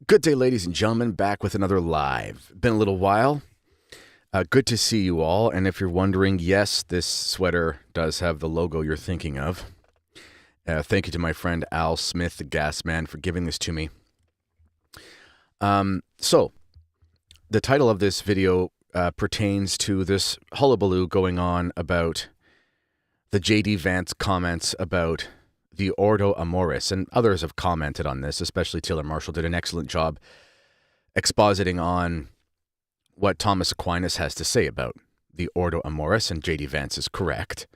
Good day, ladies and gentlemen, back with another live. Been a little while. Good to see you all. And if you're wondering, yes, this sweater does have the logo you're thinking of. Thank you to my friend Al Smith, the gas man, for giving this to me. So, the title of this video pertains to this hullabaloo going on about the JD Vance comments about the Ordo amoris, and others have commented on this, especially Taylor Marshall did an excellent job expositing on what Thomas Aquinas has to say about the Ordo amoris, and JD Vance is correct.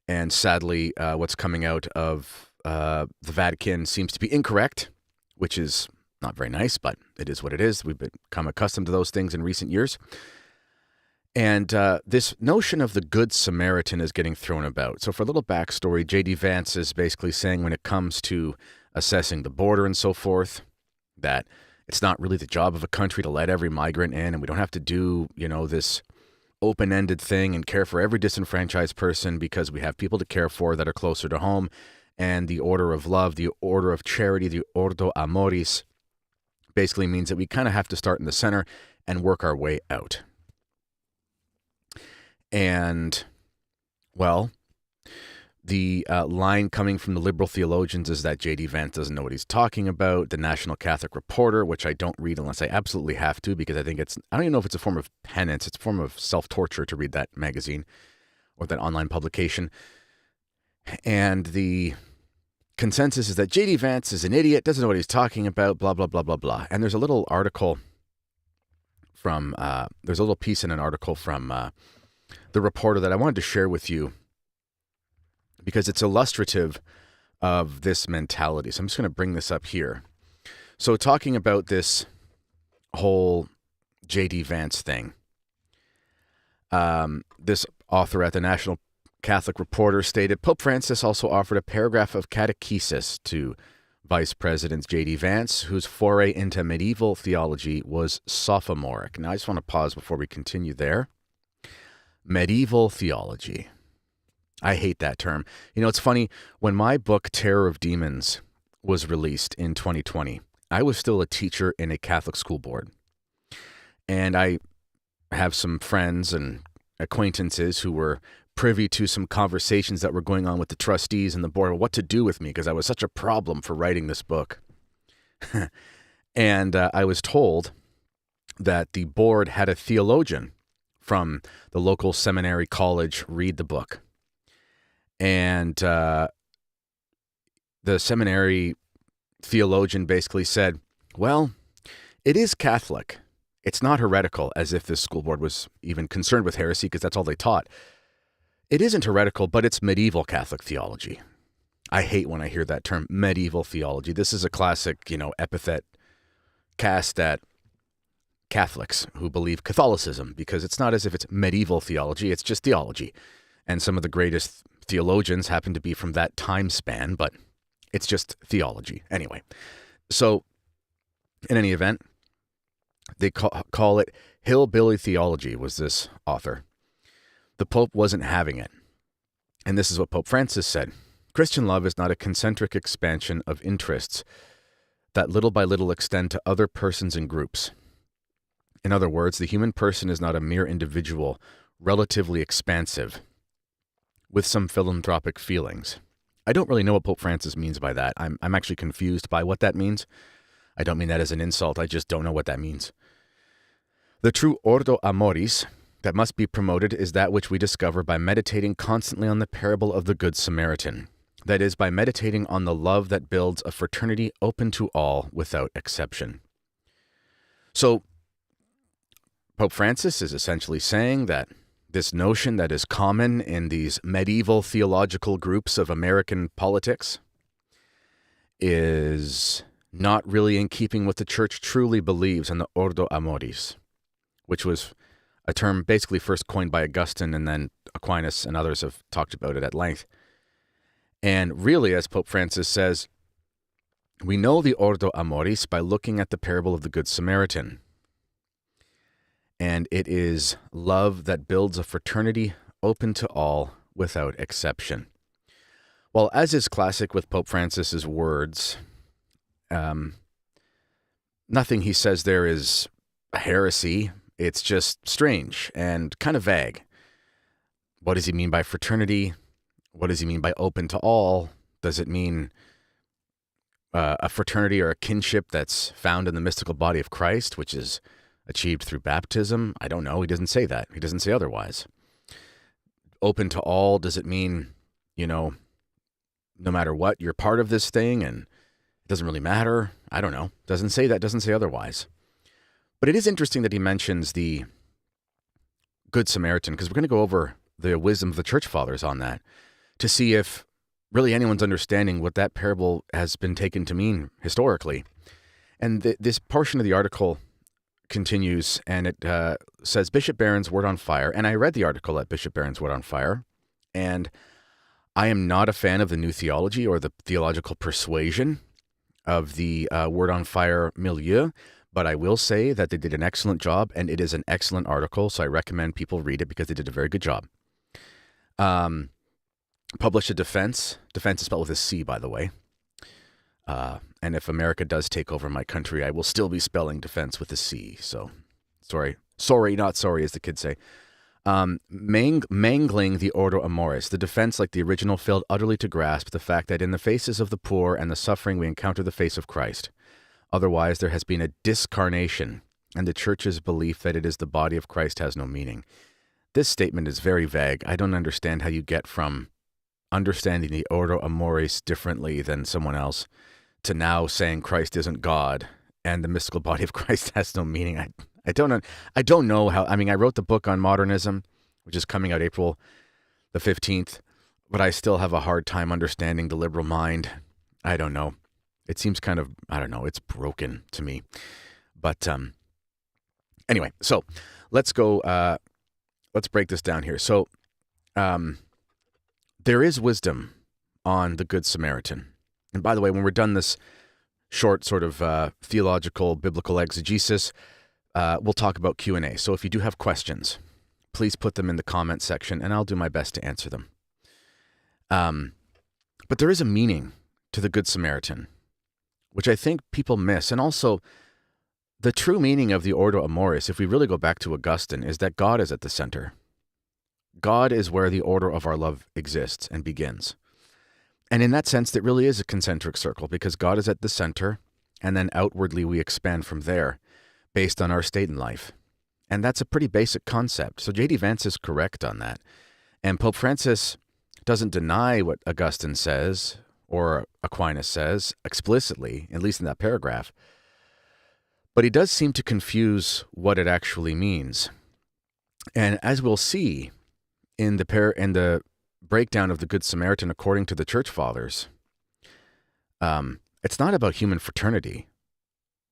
And sadly, what's coming out of the Vatican seems to be incorrect, which is not very nice, but it is what it is. We've become accustomed to those things in recent years. And this notion of the Good Samaritan is getting thrown about. So for a little backstory, JD Vance is basically saying when it comes to assessing the border and so forth, that it's not really the job of a country to let every migrant in, and we don't have to do, this open-ended thing and care for every disenfranchised person because we have people to care for that are closer to home. And the order of love, the order of charity, the Ordo amoris, basically means that we kind of have to start in the center and work our way out. And, well, the line coming from the liberal theologians is that J.D. Vance doesn't know what he's talking about. The National Catholic Reporter, which I don't read unless I absolutely have to, because I don't even know if it's a form of penance. It's a form of self-torture to read that magazine or that online publication. And the consensus is that J.D. Vance is an idiot, doesn't know what he's talking about, blah, blah, blah, blah, blah. And there's a little article from, there's a little piece in an article from the Reporter that I wanted to share with you because it's illustrative of this mentality. So I'm just going to bring this up here. So talking about this whole J.D. Vance thing, this author at the National Catholic Reporter stated, Pope Francis also offered a paragraph of catechesis to Vice President J.D. Vance, whose foray into medieval theology was sophomoric. Now, I just want to pause before we continue there. Medieval theology. I hate that term. It's funny. When my book, Terror of Demons, was released in 2020, I was still a teacher in a Catholic school board. And I have some friends and acquaintances who were privy to some conversations that were going on with the trustees and the board, what to do with me, because I was such a problem for writing this book. And I was told that the board had a theologian from the local seminary college read the book. And the seminary theologian basically said, well, it is Catholic. It's not heretical, as if this school board was even concerned with heresy, because that's all they taught. It isn't heretical, but it's medieval Catholic theology. I hate when I hear that term, medieval theology. This is a classic, epithet cast at Catholics who believe Catholicism, because it's not as if it's medieval theology, it's just theology. And some of the greatest theologians happen to be from that time span, but it's just theology. Anyway, so in any event, they call it hillbilly theology, was this author. The Pope wasn't having it. And this is what Pope Francis said. Christian love is not a concentric expansion of interests that little by little extend to other persons and groups. In other words, the human person is not a mere individual, relatively expansive, with some philanthropic feelings. I don't really know what Pope Francis means by that. I'm actually confused by what that means. I don't mean that as an insult. I just don't know what that means. The true Ordo amoris that must be promoted is that which we discover by meditating constantly on the parable of the Good Samaritan. That is, by meditating on the love that builds a fraternity open to all without exception. So, Pope Francis is essentially saying that this notion that is common in these medieval theological groups of American politics is not really in keeping what the church truly believes in the Ordo amoris, which was a term basically first coined by Augustine, and then Aquinas and others have talked about it at length. And really, as Pope Francis says, we know the Ordo amoris by looking at the parable of the Good Samaritan. And it is love that builds a fraternity open to all without exception. Well, as is classic with Pope Francis's words, nothing he says there is a heresy. It's just strange and kind of vague. What does he mean by fraternity? What does he mean by open to all? Does it mean a fraternity or a kinship that's found in the mystical body of Christ, which is achieved through baptism? I don't know. He doesn't say that. He doesn't say otherwise. Open to all, does it mean, no matter what, you're part of this thing and it doesn't really matter? I don't know. Doesn't say that, doesn't say otherwise. But it is interesting that he mentions the Good Samaritan, because we're going to go over the wisdom of the church fathers on that to see if really anyone's understanding what that parable has been taken to mean historically. And this portion of the article continues, and it says, Bishop Barron's Word on Fire. And I read the article at Bishop Barron's Word on Fire, and I am not a fan of the new theology or the theological persuasion of the Word on Fire milieu, but I will say that they did an excellent job, and it is an excellent article, so I recommend people read it because they did a very good job. Published a defense. Defense is spelled with a C, by the way. And if America does take over my country, I will still be spelling defense with a C. So, sorry, not sorry, as the kids say. Mangling the Ordo amoris. The defense, like the original, failed utterly to grasp the fact that in the faces of the poor and the suffering, we encounter the face of Christ. Otherwise, there has been a discarnation, and the church's belief that it is the body of Christ has no meaning. This statement is very vague. I don't understand how you get from understanding the Ordo amoris differently than someone else to now saying Christ isn't God and the mystical body of Christ has no meaning. I don't know how. I mean, I wrote the book on modernism, which is coming out April the 15th, but I still have a hard time understanding the liberal mind. I don't know. It seems kind of, I don't know, it's broken to me. But anyway, so let's go, let's break this down here. So there is wisdom on the Good Samaritan. And by the way, when we're done this short sort of theological, biblical exegesis, we'll talk about Q&A. So if you do have questions, please put them in the comment section, and I'll do my best to answer them. But there is a meaning to the Good Samaritan, which I think people miss. And also, the true meaning of the Ordo amoris, if we really go back to Augustine, is that God is at the center. God is where the order of our love exists and begins. And in that sense, it really is a concentric circle, because God is at the center, and then outwardly we expand from there based on our state in life. And that's a pretty basic concept. So JD Vance is correct on that. And Pope Francis doesn't deny what Augustine says or Aquinas says explicitly, at least in that paragraph. But he does seem to confuse what it actually means. And as we'll see in the breakdown of the Good Samaritan according to the Church Fathers, it's not about human fraternity.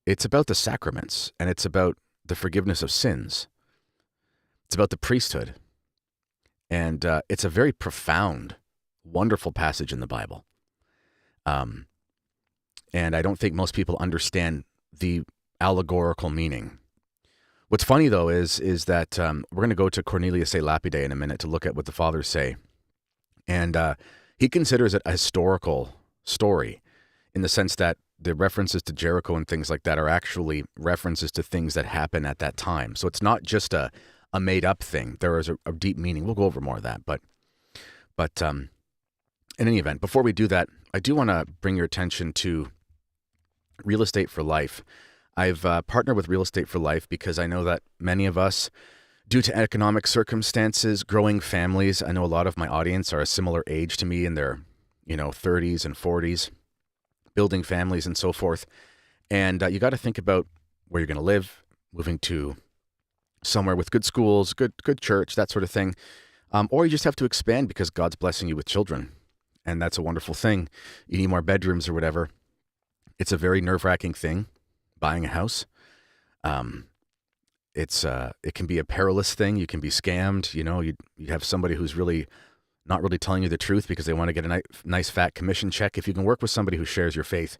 It's about the sacraments, and it's about the forgiveness of sins. It's about the priesthood. And it's a very profound, wonderful passage in the Bible. And I don't think most people understand the allegorical meaning. What's funny, though, is that we're going to go to Cornelius a Lapide in a minute to look at what the fathers say. And he considers it a historical story in the sense that the references to Jericho and things like that are actually references to things that happen at that time. So it's not just a made-up thing. There is a deep meaning. We'll go over more of that. But in any event, before we do that, I do want to bring your attention to Real Estate for Life. I've partnered with Real Estate for Life because I know that many of us, due to economic circumstances, growing families, I know a lot of my audience are a similar age to me in their 30s and 40s, building families and so forth. And you got to think about where you're going to live, moving to somewhere with good schools, good church, that sort of thing. Or you just have to expand because God's blessing you with children. And that's a wonderful thing. You need more bedrooms or whatever. It's a very nerve-wracking thing, buying a house. It can be a perilous thing. You can be scammed. You have somebody who's really not really telling you the truth because they want to get a nice fat commission check. If you can work with somebody who shares your faith,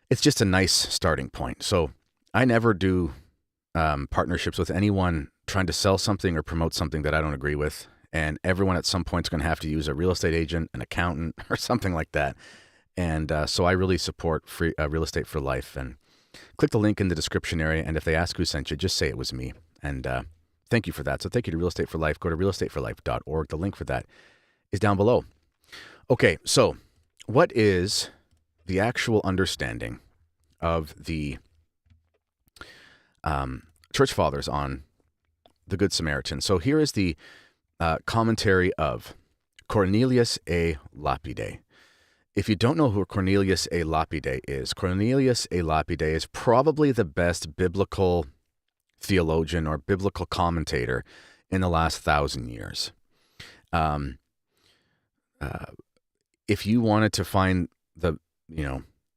it's just a nice starting point. So I never do partnerships with anyone trying to sell something or promote something that I don't agree with. And everyone at some point is going to have to use a real estate agent, an accountant, or something like that. And so I really support free Real Estate for Life. And click the link in the description area, and if they ask who sent you, just say it was me. And thank you for that. So thank you to Real Estate for Life. Go to realestateforlife.org. The link for that is down below. Okay, so what is the actual understanding of the Church Fathers on the Good Samaritan? So here is the commentary of Cornelius a Lapide. If you don't know who Cornelius a Lapide is, Cornelius a Lapide is probably the best biblical theologian or biblical commentator in the last 1,000 years. If you wanted to find the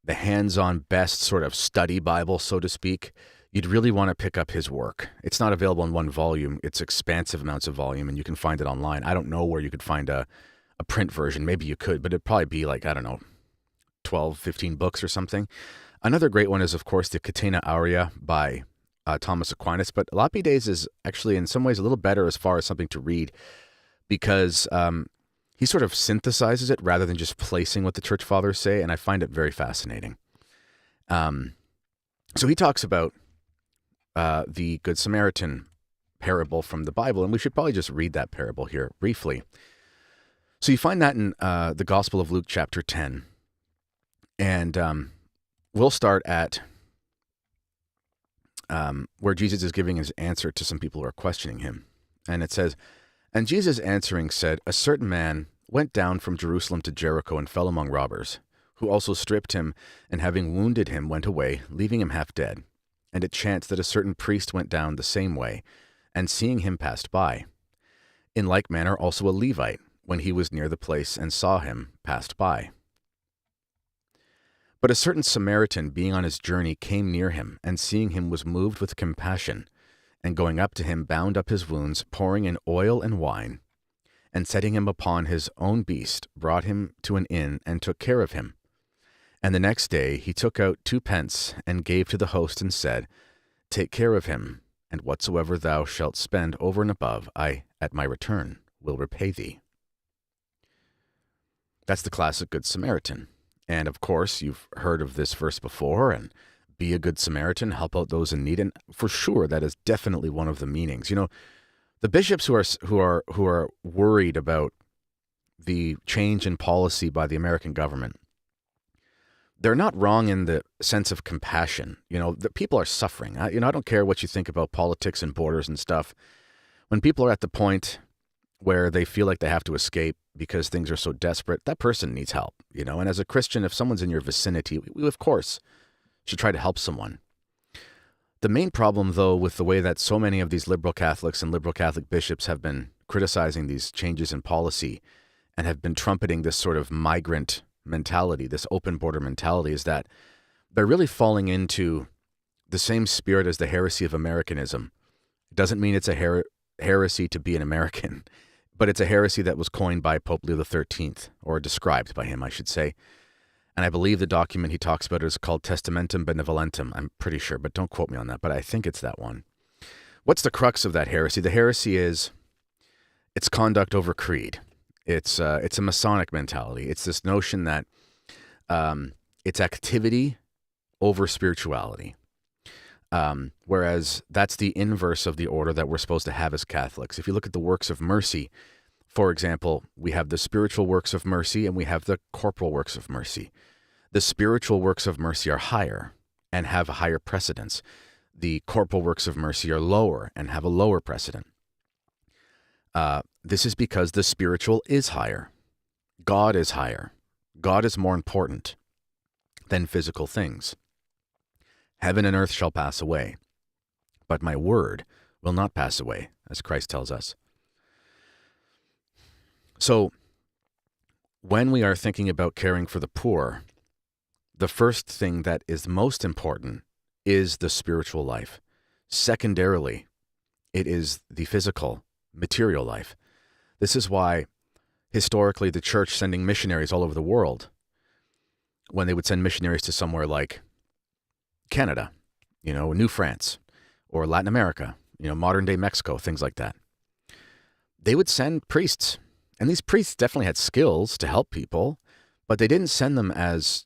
hands-on best sort of study Bible, so to speak, you'd really want to pick up his work. It's not available in one volume. It's expansive amounts of volume, and you can find it online. I don't know where you could find a print version. Maybe you could, but it'd probably be like, 12, 15 books or something. Another great one is, of course, the Catena Aurea by Thomas Aquinas, but Lapides is actually in some ways a little better as far as something to read because he sort of synthesizes it rather than just placing what the Church Fathers say, and I find it very fascinating. So he talks about the Good Samaritan parable from the Bible, and we should probably just read that parable here briefly. So you find that in the Gospel of Luke chapter 10, and we'll start at where Jesus is giving his answer to some people who are questioning him. And it says, "And Jesus answering said, A certain man went down from Jerusalem to Jericho and fell among robbers, who also stripped him, and having wounded him went away, leaving him half dead. And it chanced that a certain priest went down the same way, and seeing him passed by. In like manner also a Levite, when he was near the place and saw him, passed by. But a certain Samaritan, being on his journey, came near him, and seeing him was moved with compassion, and going up to him bound up his wounds, pouring in oil and wine, and setting him upon his own beast, brought him to an inn, and took care of him. And the next day he took out 2 pence, and gave to the host, and said, Take care of him, and whatsoever thou shalt spend over and above, I, at my return, will repay thee." That's the classic Good Samaritan. And of course, you've heard of this verse before, and be a good Samaritan, help out those in need. And for sure, that is definitely one of the meanings. The bishops who are worried about the change in policy by the American government, they're not wrong in the sense of compassion. The people are suffering. I don't care what you think about politics and borders and stuff. When people are at the point where they feel like they have to escape because things are so desperate, that person needs help, And as a Christian, if someone's in your vicinity, we of course should try to help someone. The main problem, though, with the way that so many of these liberal Catholics and liberal Catholic bishops have been criticizing these changes in policy and have been trumpeting this sort of migrant mentality, this open border mentality, is that they're really falling into the same spirit as the heresy of Americanism. It doesn't mean it's a heresy to be an American, but it's a heresy that was coined by Pope Leo XIII, or described by him, I should say. And I believe the document he talks about is called Testamentum Benevolentum. I'm pretty sure, but don't quote me on that, but I think it's that one. What's the crux of that heresy? The heresy is it's conduct over creed. It's a Masonic mentality. It's this notion that it's activity over spirituality. Whereas that's the inverse of the order that we're supposed to have as Catholics. If you look at the works of mercy, for example, we have the spiritual works of mercy and we have the corporal works of mercy. The spiritual works of mercy are higher and have a higher precedence. The corporal works of mercy are lower and have a lower precedent. This is because the spiritual is higher. God is higher. God is more important than physical things. Heaven and earth shall pass away, but my word will not pass away, as Christ tells us. So, when we are thinking about caring for the poor, the first thing that is most important is the spiritual life. Secondarily, it is the physical, material life. This is why, historically, the church sending missionaries all over the world, when they would send missionaries to somewhere like Canada, New France, or Latin America, modern-day Mexico, things like that, they would send priests. And these priests definitely had skills to help people, but they didn't send them as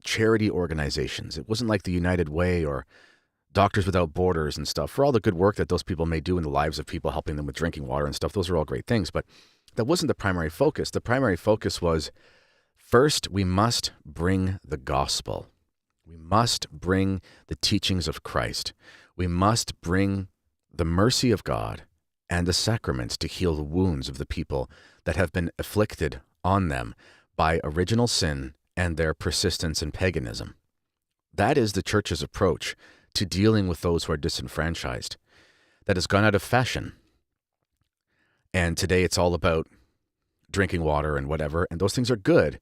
charity organizations. It wasn't like the United Way or Doctors Without Borders and stuff. For all the good work that those people may do in the lives of people, helping them with drinking water and stuff, those are all great things. But that wasn't the primary focus. The primary focus was, first, we must bring the gospel. We must bring the teachings of Christ. We must bring the mercy of God and the sacraments to heal the wounds of the people that have been afflicted on them by original sin and their persistence in paganism. That is the church's approach to dealing with those who are disenfranchised. That has gone out of fashion. And today it's all about drinking water and whatever, and those things are good,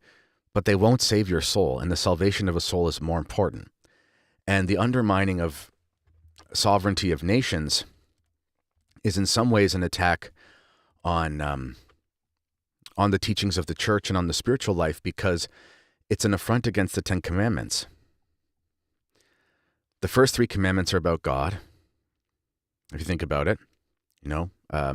but they won't save your soul, and the salvation of a soul is more important. And the undermining of sovereignty of nations is in some ways an attack on the teachings of the church and on the spiritual life, because it's an affront against the 10 Commandments. The first 3 commandments are about God. If you think about it, I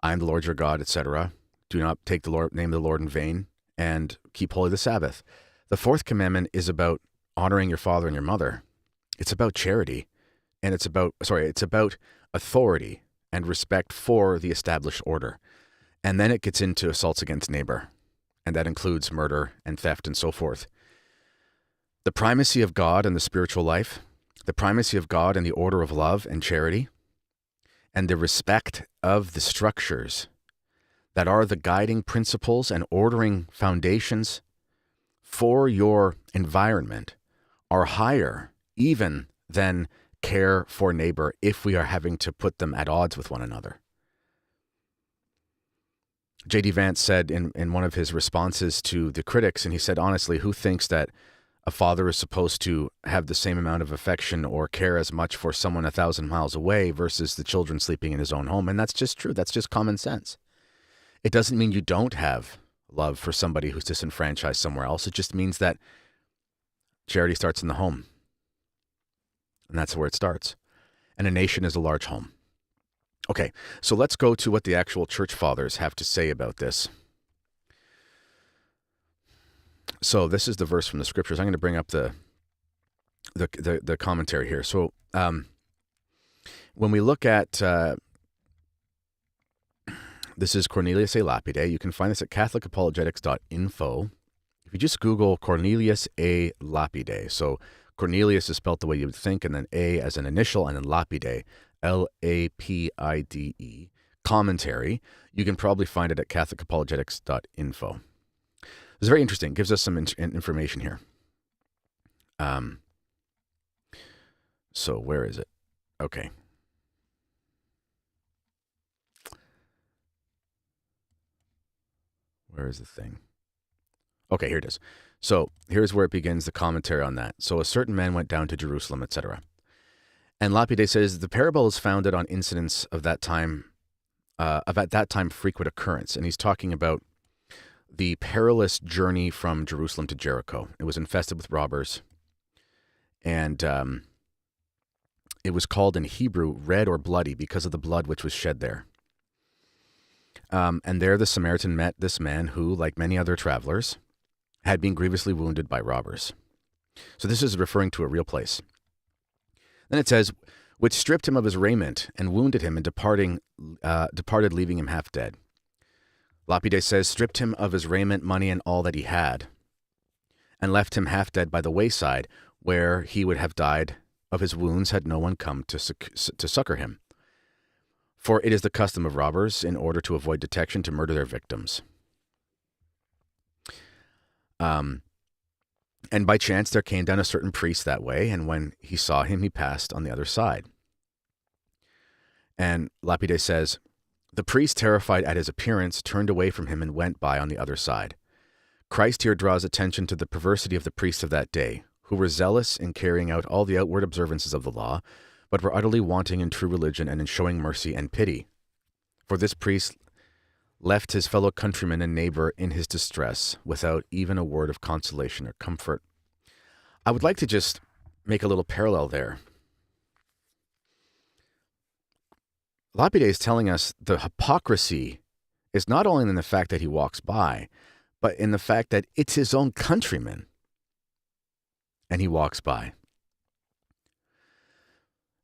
am the Lord your God, etc. Do not take the name of the Lord in vain, and keep holy the Sabbath. The 4th commandment is about honoring your father and your mother. It's about charity, and it's about authority and respect for the established order. And then it gets into assaults against neighbor, and that includes murder and theft and so forth. The primacy of God in the spiritual life, the primacy of God in the order of love and charity, and the respect of the structures that are the guiding principles and ordering foundations for your environment are higher even than care for neighbor if we are having to put them at odds with one another. JD Vance said in one of his responses to the critics, and he said, honestly, who thinks that a father is supposed to have the same amount of affection or care as much for someone 1,000 miles away versus the children sleeping in his own home? And that's just true. That's just common sense. It doesn't mean you don't have love for somebody who's disenfranchised somewhere else. It just means that charity starts in the home. And that's where it starts. And a nation is a large home. Okay, so let's go to what the actual church fathers have to say about this. So this is the verse from the scriptures. I'm going to bring up the commentary here. So when we look at this is Cornelius A. Lapide. You can find this at catholicapologetics.info. If you just Google Cornelius A. Lapide, so Cornelius is spelled the way you would think, and then A as an initial, and then Lapide, Lapide, commentary. You can probably find it at catholicapologetics.info. It's very interesting. It gives us some information here. So where is it? Okay. Where is the thing? Okay, here it is. So here's where it begins, the commentary on that. So a certain man went down to Jerusalem, etc. And Lapide says the parable is founded on incidents of that time, at that time frequent occurrence. And he's talking about the perilous journey from Jerusalem to Jericho. It was infested with robbers. And it was called in Hebrew red or bloody because of the blood which was shed there. And there the Samaritan met this man who, like many other travelers, had been grievously wounded by robbers. So this is referring to a real place. Then it says, which stripped him of his raiment and wounded him, and departed, leaving him half dead. Lapide says, stripped him of his raiment, money, and all that he had, and left him half dead by the wayside, where he would have died of his wounds had no one come to succor him. For it is the custom of robbers, in order to avoid detection, to murder their victims. And by chance there came down a certain priest that way, and when he saw him, he passed on the other side. And Lapide says, the priest, terrified at his appearance, turned away from him and went by on the other side. Christ here draws attention to the perversity of the priests of that day, who were zealous in carrying out all the outward observances of the law, but were utterly wanting in true religion and in showing mercy and pity. For this priest left his fellow countryman and neighbor in his distress without even a word of consolation or comfort. I would like to just make a little parallel there. Lapide is telling us the hypocrisy is not only in the fact that he walks by, but in the fact that it's his own countrymen and he walks by.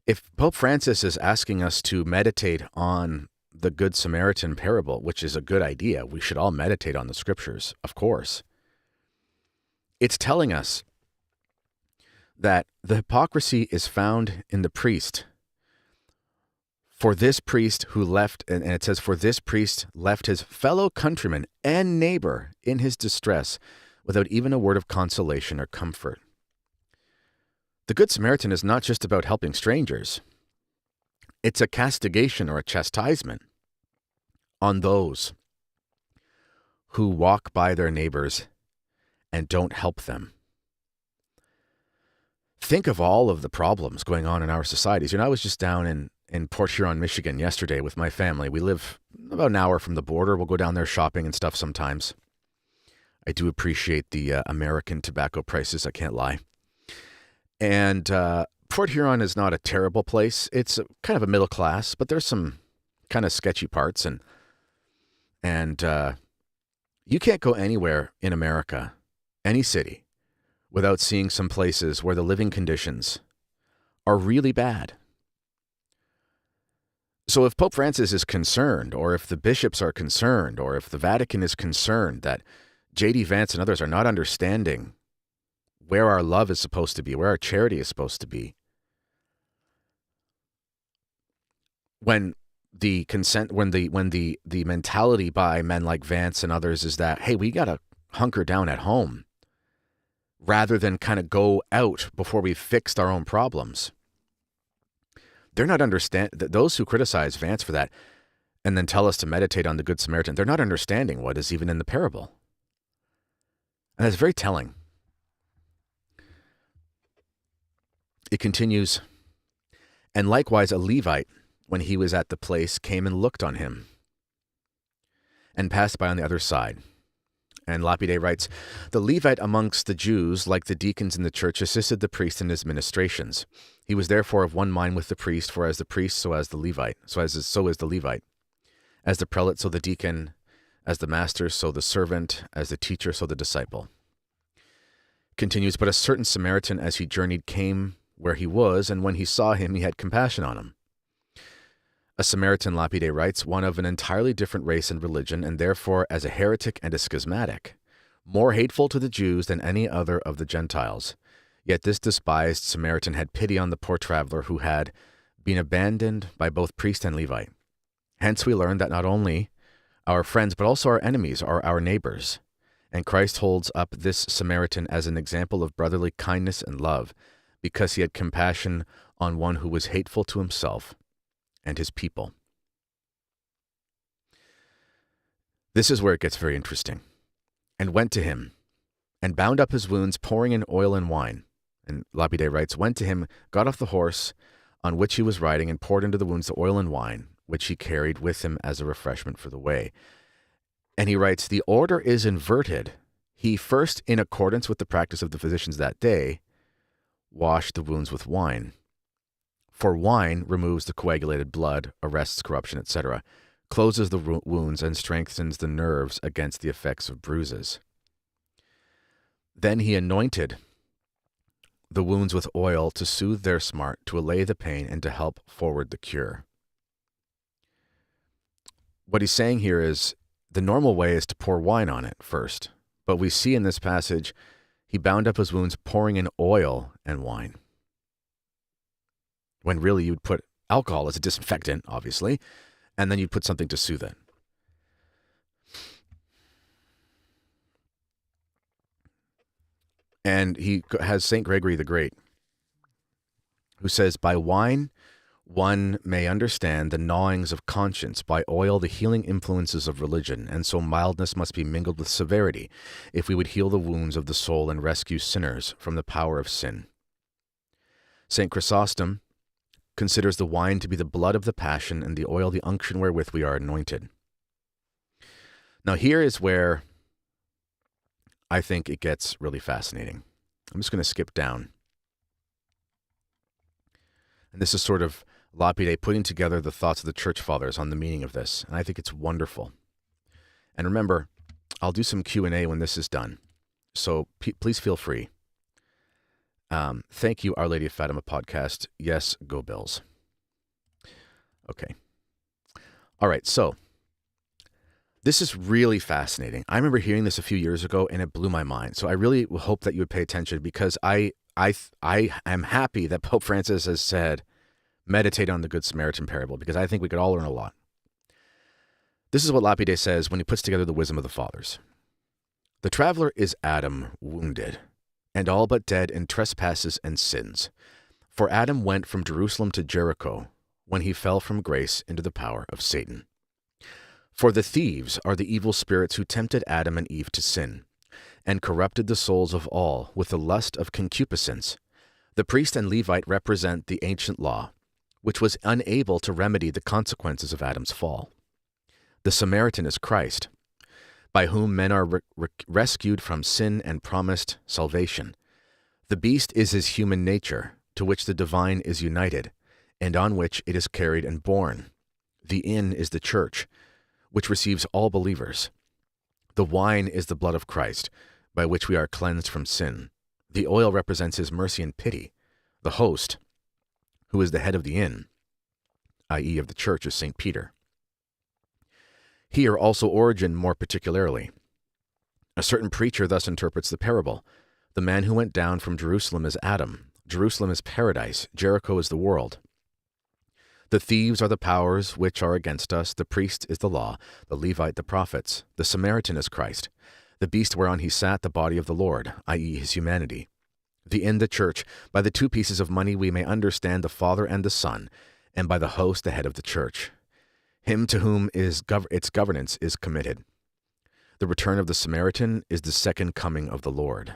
If Pope Francis is asking us to meditate on the Good Samaritan parable, which is a good idea, we should all meditate on the scriptures, of course. It's telling us that the hypocrisy is found in the priest. For this priest who left, and it says, for this priest left his fellow countryman and neighbor in his distress without even a word of consolation or comfort. The Good Samaritan is not just about helping strangers. It's a castigation or a chastisement on those who walk by their neighbors and don't help them. Think of all of the problems going on in our societies. I was just down in Port Huron, Michigan yesterday with my family. We live about an hour from the border. We'll go down there shopping and stuff sometimes. I do appreciate the American tobacco prices, I can't lie. And Port Huron is not a terrible place. It's kind of a middle class, but there's some kind of sketchy parts. And you can't go anywhere in America, any city, without seeing some places where the living conditions are really bad. So if Pope Francis is concerned, or if the bishops are concerned, or if the Vatican is concerned that JD Vance and others are not understanding where our love is supposed to be, where our charity is supposed to be, when the mentality by men like Vance and others is that, hey, we got to hunker down at home rather than kind of go out before we've fixed our own problems. They're not those who criticize Vance for that and then tell us to meditate on the Good Samaritan, they're not understanding what is even in the parable. And that's very telling. It continues, and likewise a Levite, when he was at the place, came and looked on him and passed by on the other side. And Lapide writes, the Levite amongst the Jews, like the deacons in the church, assisted the priest in his ministrations. He was therefore of one mind with the priest, for as the priest, so as the Levite. So is the Levite. As the prelate, so the deacon. As the master, so the servant. As the teacher, so the disciple. Continues, but a certain Samaritan, as he journeyed, came where he was, and when he saw him, he had compassion on him. A Samaritan, Lapide writes, one of an entirely different race and religion, and therefore as a heretic and a schismatic, more hateful to the Jews than any other of the Gentiles. Yet this despised Samaritan had pity on the poor traveler who had been abandoned by both priest and Levite. Hence we learn that not only our friends, but also our enemies are our neighbors. And Christ holds up this Samaritan as an example of brotherly kindness and love, because he had compassion on one who was hateful to himself and his people. This is where it gets very interesting. And went to him, and bound up his wounds, pouring in oil and wine. And Lapide writes, went to him, got off the horse on which he was riding, and poured into the wounds the oil and wine, which he carried with him as a refreshment for the way. And he writes, the order is inverted. He first, in accordance with the practice of the physicians that day, washed the wounds with wine. For wine removes the coagulated blood, arrests corruption, etc., closes the wounds, and strengthens the nerves against the effects of bruises. Then he anointed the wounds with oil to soothe their smart, to allay the pain, and to help forward the cure. What he's saying here is the normal way is to pour wine on it first. But we see in this passage, he bound up his wounds, pouring in oil and wine. When really you'd put alcohol as a disinfectant, obviously, and then you'd put something to soothe it. And he has St. Gregory the Great, who says, by wine one may understand the gnawings of conscience, by oil the healing influences of religion, and so mildness must be mingled with severity, if we would heal the wounds of the soul and rescue sinners from the power of sin. St. Chrysostom considers the wine to be the blood of the passion, and the oil the unction wherewith we are anointed. Now here is where I think it gets really fascinating. I'm just going to skip down. And this is sort of Lapide putting together the thoughts of the church fathers on the meaning of this. And I think it's wonderful. And remember, I'll do some Q&A when this is done. So please feel free. Thank you, Our Lady of Fatima podcast. Yes, go Bills. Okay. All right, so this is really fascinating. I remember hearing this a few years ago, and it blew my mind. So I really hope that you would pay attention, because I am happy that Pope Francis has said, meditate on the Good Samaritan parable, because I think we could all learn a lot. This is what Lapide says when he puts together the wisdom of the fathers. The traveler is Adam wounded, and all but dead in trespasses and sins. For Adam went from Jerusalem to Jericho, when he fell from grace into the power of Satan. For the thieves are the evil spirits who tempted Adam and Eve to sin, and corrupted the souls of all with the lust of concupiscence. The priest and Levite represent the ancient law, which was unable to remedy the consequences of Adam's fall. The Samaritan is Christ, by whom men are rescued from sin and promised salvation. The beast is his human nature, to which the divine is united, and on which it is carried and borne. The inn is the church, which receives all believers. The wine is the blood of Christ, by which we are cleansed from sin. The oil represents his mercy and pity. The host, who is the head of the inn, i.e. of the church, is St. Peter. Here also Origen more particularly. A certain preacher thus interprets the parable. The man who went down from Jerusalem is Adam. Jerusalem is paradise. Jericho is the world. The thieves are the powers which are against us. The priest is the law. The Levite the prophets. The Samaritan is Christ. The beast whereon he sat, the body of the Lord, i.e. his humanity. The inn, the church. By the 2 pieces of money we may understand the Father and the Son, and by the host the head of the church. Him to whom its governance is committed. The return of the Samaritan is the second coming of the Lord.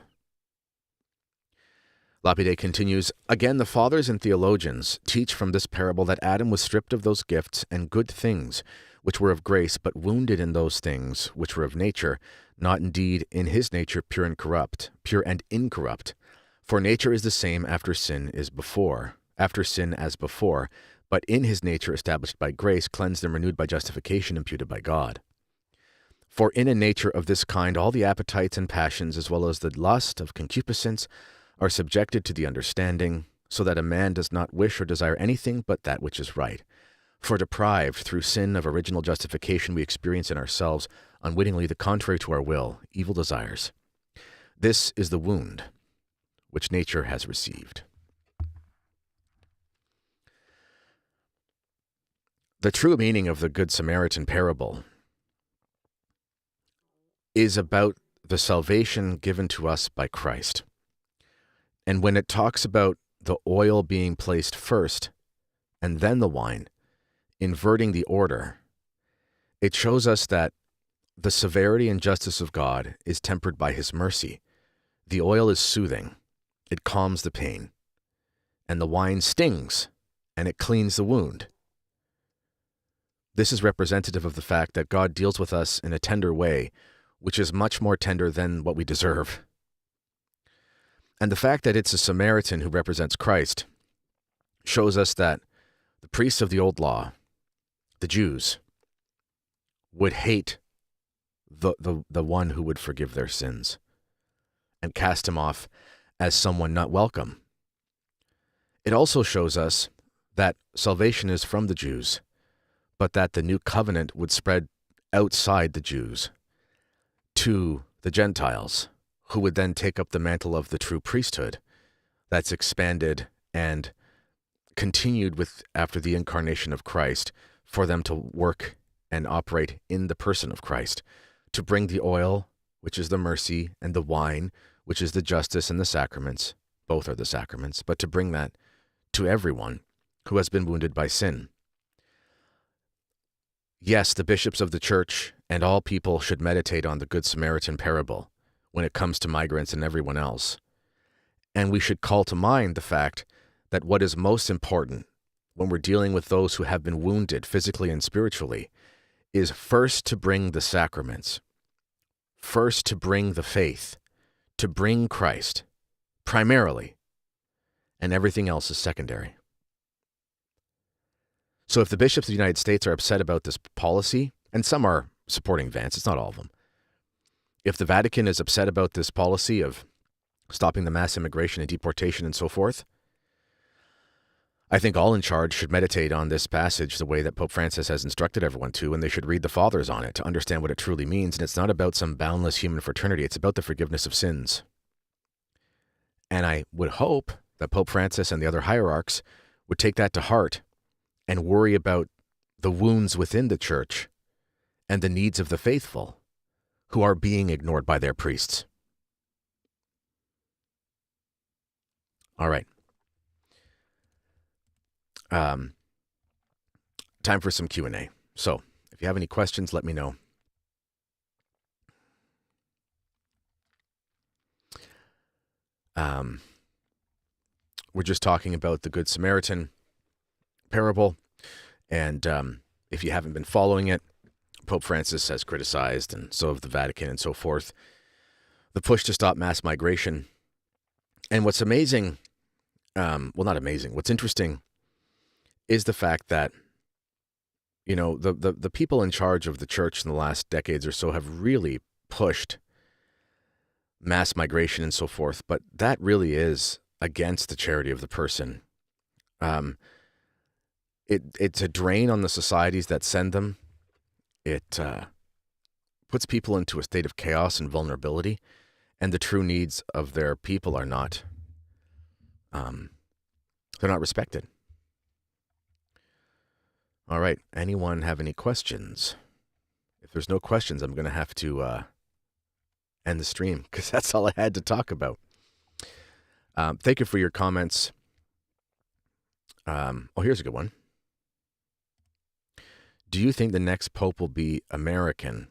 Lapide continues, again, the fathers and theologians teach from this parable that Adam was stripped of those gifts and good things which were of grace, but wounded in those things which were of nature, not indeed in his nature pure and incorrupt. For nature is the same after sin as before, but in his nature established by grace, cleansed and renewed by justification imputed by God. For in a nature of this kind all the appetites and passions, as well as the lust of concupiscence, are subjected to the understanding, so that a man does not wish or desire anything but that which is right. For deprived through sin of original justification, we experience in ourselves, unwittingly the contrary to our will, evil desires. This is the wound which nature has received. The true meaning of the Good Samaritan parable is about the salvation given to us by Christ. And when it talks about the oil being placed first and then the wine, inverting the order, it shows us that the severity and justice of God is tempered by his mercy. The oil is soothing. It calms the pain. And the wine stings, and it cleans the wound. This is representative of the fact that God deals with us in a tender way, which is much more tender than what we deserve. And the fact that it's a Samaritan who represents Christ shows us that the priests of the old law, the Jews, would hate the one who would forgive their sins and cast him off as someone not welcome. It also shows us that salvation is from the Jews, but that the new covenant would spread outside the Jews to the Gentiles, who would then take up the mantle of the true priesthood that's expanded and continued with after the incarnation of Christ, for them to work and operate in the person of Christ, to bring the oil, which is the mercy, and the wine, which is the justice and the sacraments, both are the sacraments, but to bring that to everyone who has been wounded by sin. Yes, the bishops of the church and all people should meditate on the Good Samaritan parable when it comes to migrants and everyone else. And we should call to mind the fact that what is most important when we're dealing with those who have been wounded physically and spiritually is first to bring the sacraments, first to bring the faith, to bring Christ, primarily, and everything else is secondary. So if the bishops of the United States are upset about this policy, and some are supporting Vance, it's not all of them. If the Vatican is upset about this policy of stopping the mass immigration and deportation and so forth. I think all in charge should meditate on this passage the way that Pope Francis has instructed everyone to, and they should read the Fathers on it to understand what it truly means. And it's not about some boundless human fraternity. It's about the forgiveness of sins. And I would hope that Pope Francis and the other hierarchs would take that to heart and worry about the wounds within the church and the needs of the faithful who are being ignored by their priests. All right. Time for some Q&A. So if you have any questions, let me know. We're just talking about the Good Samaritan parable. And if you haven't been following it, Pope Francis has criticized, and so have the Vatican and so forth, the push to stop mass migration. And what's amazing, well, not amazing, what's interesting is the fact that, you know, the people in charge of the church in the last decades or so have really pushed mass migration and so forth, but that really is against the charity of the person. It's a drain on the societies that send them. It puts people into a state of chaos and vulnerability, and the true needs of their people are not, they're not respected. All right. Anyone have any questions? If there's no questions, I'm going to have to end the stream because that's all I had to talk about. Thank you for your comments. Here's a good one. Do you think the next pope will be American?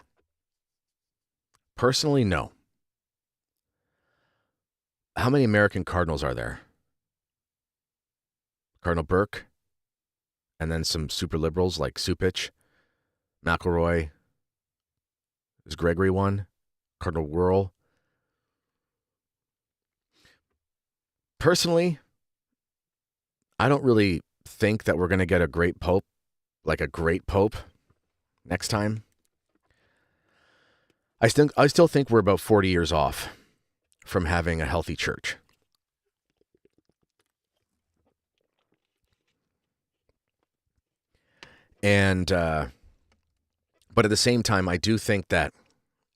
Personally, no. How many American cardinals are there? Cardinal Burke, and then some super liberals like Supich, McElroy. Is Gregory one? Cardinal Wuerl. Personally, I don't really think that we're going to get a great pope, like a great pope, next time. I still think we're about 40 years off from having a healthy church. And, but at the same time, I do think that,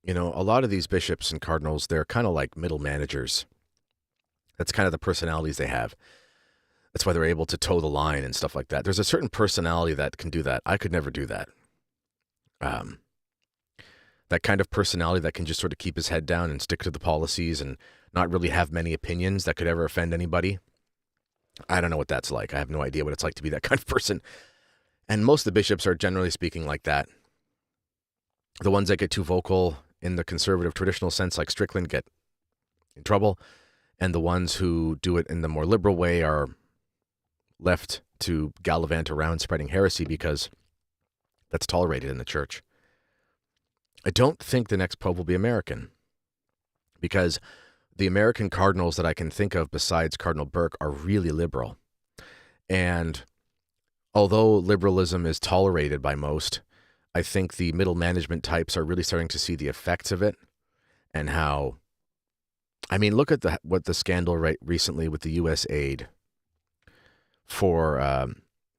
you know, a lot of these bishops and cardinals, they're kind of like middle managers. That's kind of the personalities they have. That's why they're able to toe the line and stuff like that. There's a certain personality that can do that. I could never do that. That kind of personality that can just sort of keep his head down and stick to the policies and not really have many opinions that could ever offend anybody. I don't know what that's like. I have no idea what it's like to be that kind of person. And most of the bishops are generally speaking like that. The ones that get too vocal in the conservative traditional sense, like Strickland, get in trouble. And the ones who do it in the more liberal way are left to gallivant around spreading heresy because that's tolerated in the church. I don't think the next pope will be American because the American cardinals that I can think of besides Cardinal Burke are really liberal. And although liberalism is tolerated by most, I think the middle management types are really starting to see the effects of it and how, I mean, look at what the scandal recently with the U.S. aid for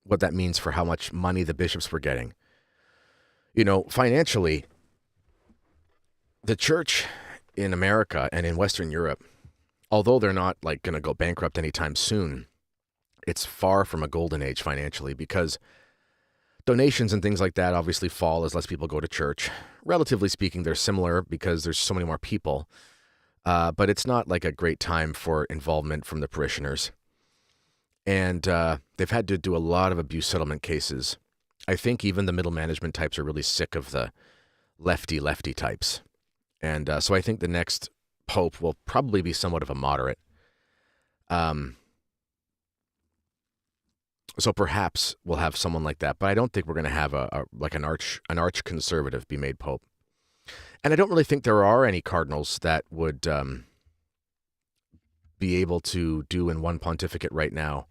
what that means for how much money the bishops were getting. You know, financially, the church in America and in Western Europe, although they're not like going to go bankrupt anytime soon, it's far from a golden age financially because donations and things like that obviously fall as less people go to church. Relatively speaking, they're similar because there's so many more people. But it's not like a great time for involvement from the parishioners. And they've had to do a lot of abuse settlement cases. I think even the middle management types are really sick of the lefty types. And so I think the next pope will probably be somewhat of a moderate. So perhaps we'll have someone like that, but I don't think we're going to have an arch conservative be made pope. And I don't really think there are any cardinals that would be able to do in one pontificate right now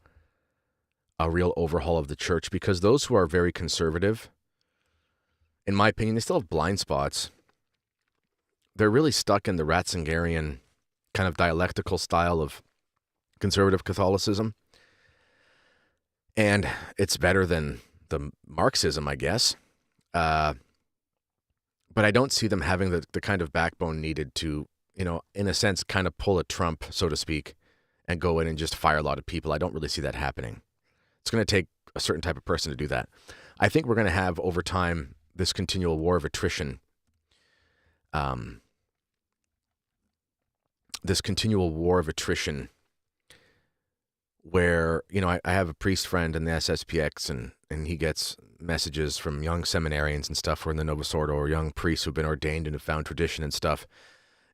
a real overhaul of the church, because those who are very conservative, in my opinion, they still have blind spots. They're really stuck in the Ratzingerian kind of dialectical style of conservative Catholicism. And it's better than the Marxism, I guess. But I don't see them having the kind of backbone needed to, in a sense, kind of pull a Trump, so to speak, and go in and just fire a lot of people. I don't really see that happening. It's going to take a certain type of person to do that. I think we're going to have, over time, this continual war of attrition. Where, I have a priest friend in the SSPX, and he gets messages from young seminarians and stuff, or in the Novus Ordo, or young priests who've been ordained and have found tradition and stuff,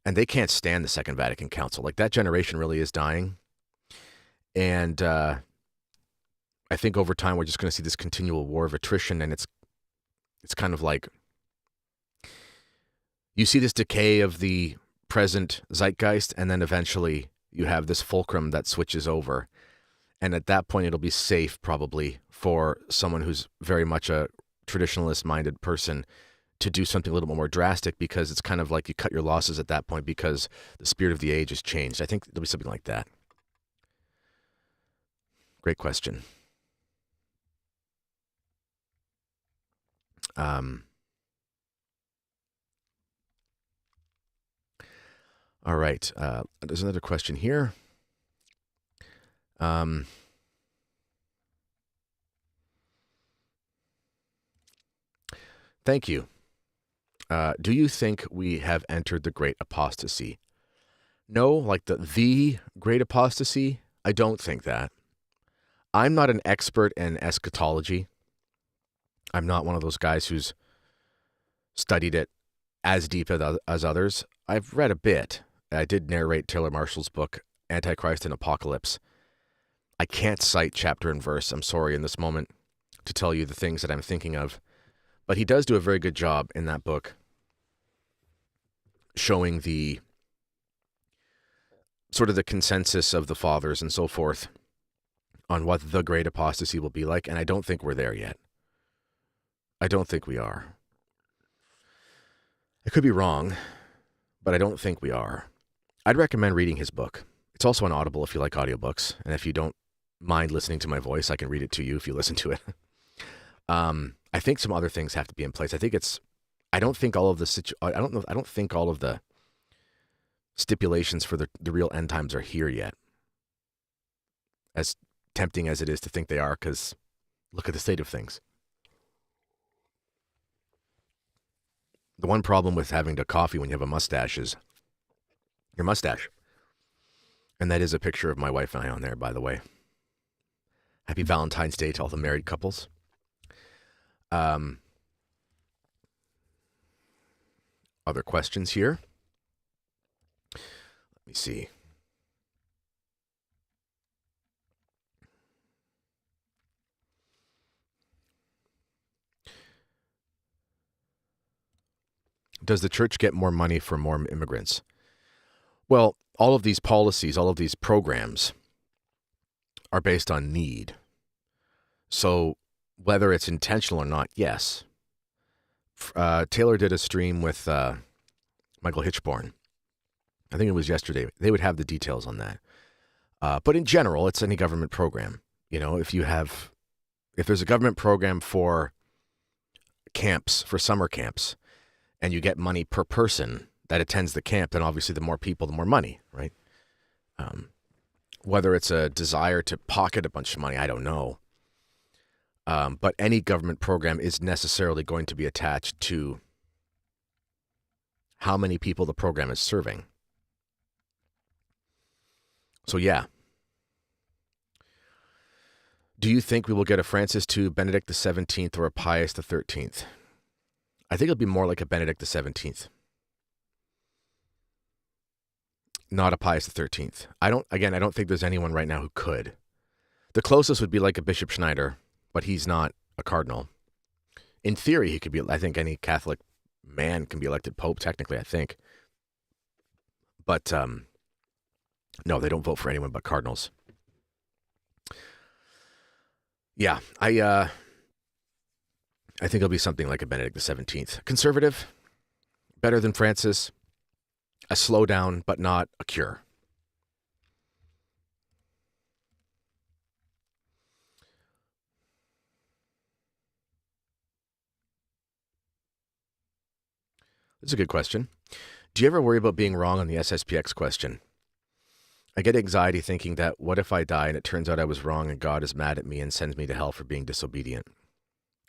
and they can't stand the Second Vatican Council. Like, that generation really is dying. And I think over time we're just going to see this continual war of attrition, and it's kind of like you see this decay of the present zeitgeist, and then eventually you have this fulcrum that switches over. And at that point, it'll be safe probably for someone who's very much a traditionalist-minded person to do something a little bit more drastic, because it's kind of like you cut your losses at that point because the spirit of the age has changed. I think it'll be something like that. Great question. All right. There's another question here. Thank you. Do you think we have entered the great apostasy? No, like the great apostasy? I don't think that. I'm not an expert in eschatology. I'm not one of those guys who's studied it as deep as others. I've read a bit. I did narrate Taylor Marshall's book, Antichrist and Apocalypse. I can't cite chapter and verse, I'm sorry, in this moment, to tell you the things that I'm thinking of. But he does do a very good job in that book showing the sort of the consensus of the fathers and so forth on what the great apostasy will be like, and I don't think we're there yet. I don't think we are. I could be wrong, but I don't think we are. I'd recommend reading his book. It's also on Audible if you like audiobooks, and if you don't mind listening to my voice, I can read it to you if you listen to it. I think some other things have to be in place. I don't think all of the stipulations for the real end times are here yet. As tempting as it is to think they are, because look at the state of things. The one problem with having to coffee when you have a mustache is your mustache. And that is a picture of my wife and I on there, by the way. Happy Valentine's Day to all the married couples. Other questions here? Let me see. Does the church get more money for more immigrants? Well, all of these policies, all of these programs are based on need. So whether it's intentional or not, yes. Taylor did a stream with Michael Hitchborn. I think it was yesterday. They would have the details on that. But in general, it's any government program. If there's a government program for camps, for summer camps, and you get money per person that attends the camp, then obviously the more people, the more money, right? Whether it's a desire to pocket a bunch of money, I don't know. But any government program is necessarily going to be attached to how many people the program is serving. So yeah. Do you think we will get a Francis II, Benedict XVII, or a Pius XIII? I think it'll be more like a Benedict XVII. Not a Pius XIII. I don't think there's anyone right now who could. The closest would be like a Bishop Schneider, but he's not a cardinal. In theory, he could be, I think any Catholic man can be elected pope, technically, I think. But, no, they don't vote for anyone but cardinals. Yeah, I think it'll be something like a Benedict XVII. Conservative, better than Francis, a slowdown, but not a cure. This is a good question. Do you ever worry about being wrong on the SSPX question? I get anxiety thinking that what if I die and it turns out I was wrong and God is mad at me and sends me to hell for being disobedient?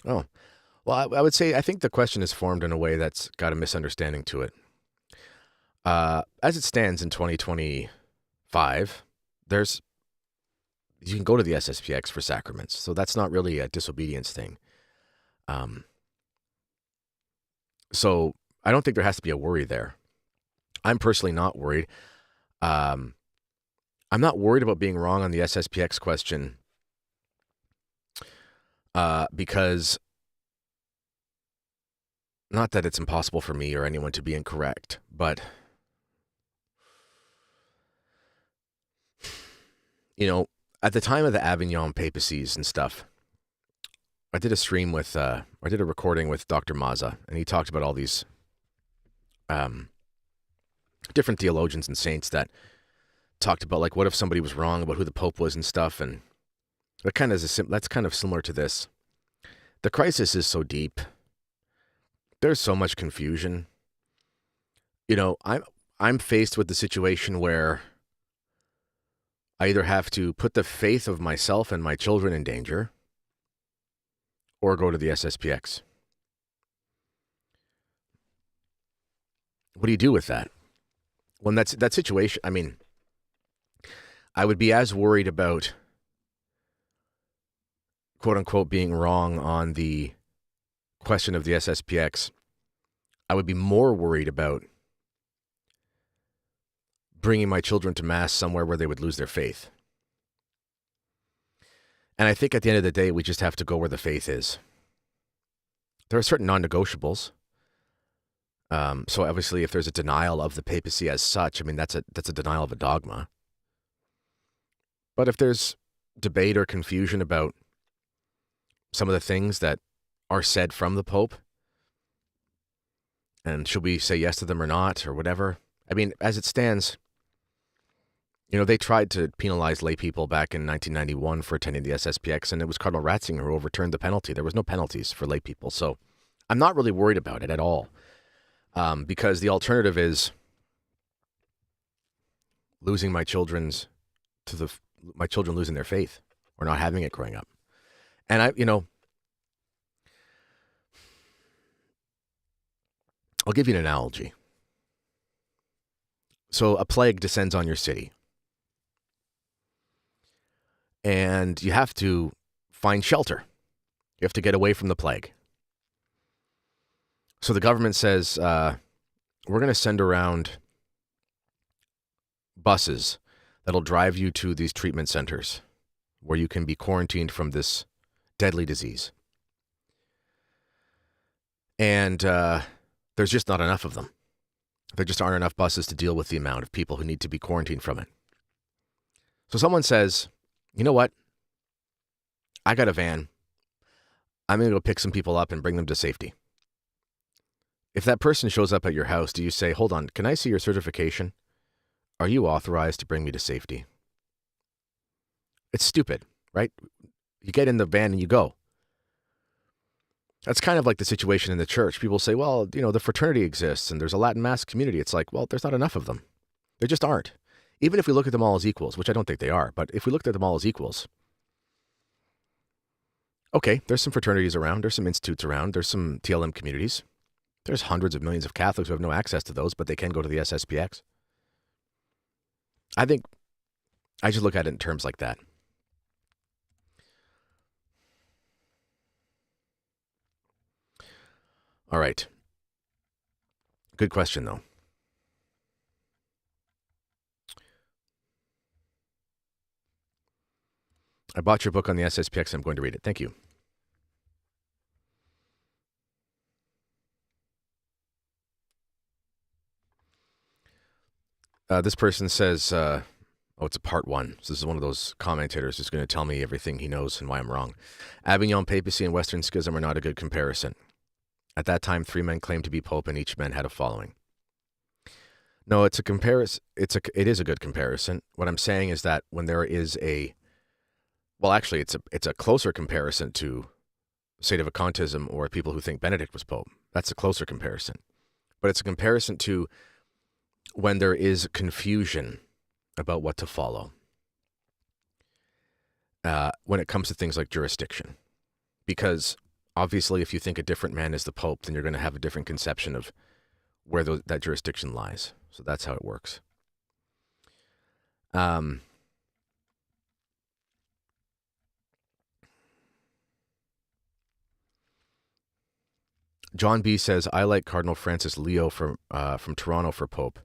Oh, well, I would say I think the question is formed in a way that's got a misunderstanding to it. As it stands in 2025, you can go to the SSPX for sacraments, so that's not really a disobedience thing. So I don't think there has to be a worry there. I'm personally not worried. I'm not worried about being wrong on the SSPX question because not that it's impossible for me or anyone to be incorrect, but at the time of the Avignon papacies and stuff, I did a recording with Dr. Mazza, and he talked about all these different theologians and saints that talked about, like, what if somebody was wrong about who the Pope was and stuff, and that's kind of similar to this. The crisis is so deep. There's so much confusion. I'm faced with the situation where I either have to put the faith of myself and my children in danger or go to the SSPX. What do you do with that? When that situation, I would be as worried about, quote unquote, being wrong on the question of the SSPX. I would be more worried about bringing my children to Mass somewhere where they would lose their faith. And I think at the end of the day, we just have to go where the faith is. There are certain non-negotiables. So obviously, if there's a denial of the papacy as such, that's a denial of a dogma. But if there's debate or confusion about some of the things that are said from the Pope, and should we say yes to them or not, or whatever? As it stands, they tried to penalize lay people back in 1991 for attending the SSPX, and it was Cardinal Ratzinger who overturned the penalty. There was no penalties for lay people, so I'm not really worried about it at all, because the alternative is losing my children losing their faith or not having it growing up. And I'll give you an analogy. So a plague descends on your city, and you have to find shelter. You have to get away from the plague. So the government says, we're going to send around buses that'll drive you to these treatment centers where you can be quarantined from this deadly disease. And there's just not enough of them. There just aren't enough buses to deal with the amount of people who need to be quarantined from it. So someone says, you know what? I got a van. I'm going to go pick some people up and bring them to safety. If that person shows up at your house, do you say, hold on, can I see your certification? Are you authorized to bring me to safety? It's stupid, right? You get in the van and you go. That's kind of like the situation in the church. People say, well, the fraternity exists and there's a Latin Mass community. It's like, well, there's not enough of them. There just aren't. Even if we look at them all as equals, which I don't think they are, but if we looked at them all as equals, okay, there's some fraternities around, there's some institutes around, there's some TLM communities. There's hundreds of millions of Catholics who have no access to those, but they can go to the SSPX. I think I just look at it in terms like that. All right. Good question, though. I bought your book on the SSPX. I'm going to read it. Thank you. This person says, it's a part one. So this is one of those commentators who's going to tell me everything he knows and why I'm wrong. Avignon Papacy and Western Schism are not a good comparison. At that time, 3 men claimed to be Pope and each man had a following. No, it's a comparison. It is a good comparison. What I'm saying is that when there is it's a closer comparison to sedevacantism or people who think Benedict was Pope. That's a closer comparison. but it's a comparison to when there is confusion about what to follow when it comes to things like jurisdiction. Because obviously, if you think a different man is the Pope, then you're going to have a different conception of where that jurisdiction lies. So that's how it works. John B. says, I like Cardinal Francis Leo from Toronto for Pope.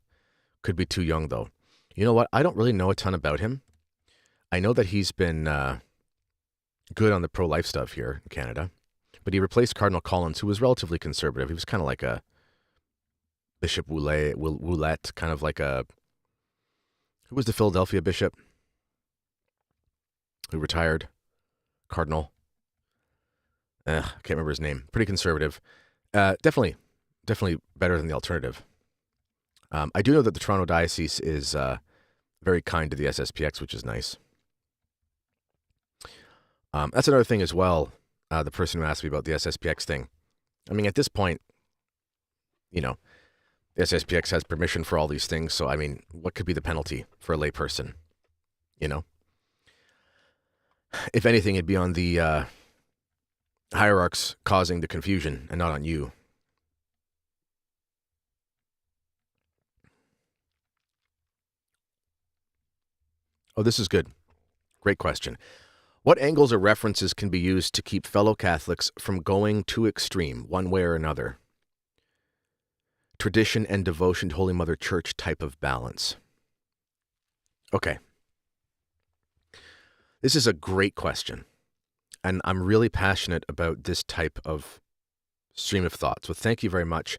Could be too young, though. You know what? I don't really know a ton about him. I know that he's been good on the pro-life stuff here in Canada, but he replaced Cardinal Collins, who was relatively conservative. He was kind of like a Bishop Woulette, kind of like a... Who was the Philadelphia bishop who retired? Cardinal. I can't remember his name. Pretty conservative. Definitely better than the alternative. I do know that the Toronto Diocese is very kind to the SSPX, which is nice. That's another thing as well, the person who asked me about the SSPX thing. I mean, at this point, you know, the SSPX has permission for all these things, so, I mean, what could be the penalty for a layperson, you know? If anything, it'd be on the hierarchs causing the confusion and not on you. Oh, this is good. Great question. What angles or references can be used to keep fellow Catholics from going too extreme, one way or another? Tradition and devotion to Holy Mother Church type of balance. Okay. This is a great question. And I'm really passionate about this type of stream of thought. So thank you very much.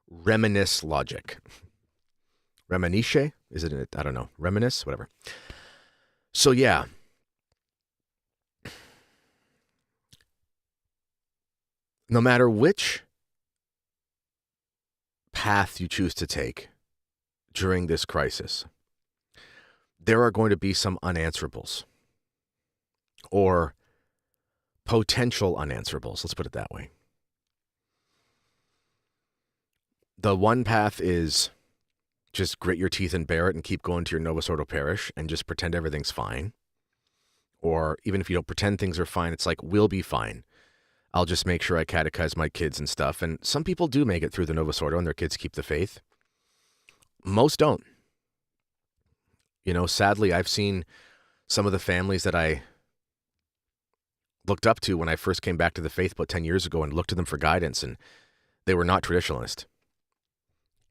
Reminisce logic. Reminisce? Is it? I don't know. Reminisce? Whatever. So yeah. No matter which path you choose to take during this crisis, there are going to be some unanswerables. Or potential unanswerables, let's put it that way. The one path is just grit your teeth and bear it and keep going to your Novus Ordo parish and just pretend everything's fine. Or even if you don't pretend things are fine, it's like, we'll be fine. I'll just make sure I catechize my kids and stuff. And some people do make it through the Novus Ordo and their kids keep the faith. Most don't. You know, sadly, I've seen some of the families that I looked up to when I first came back to the faith about 10 years ago and looked to them for guidance, and they were not traditionalist.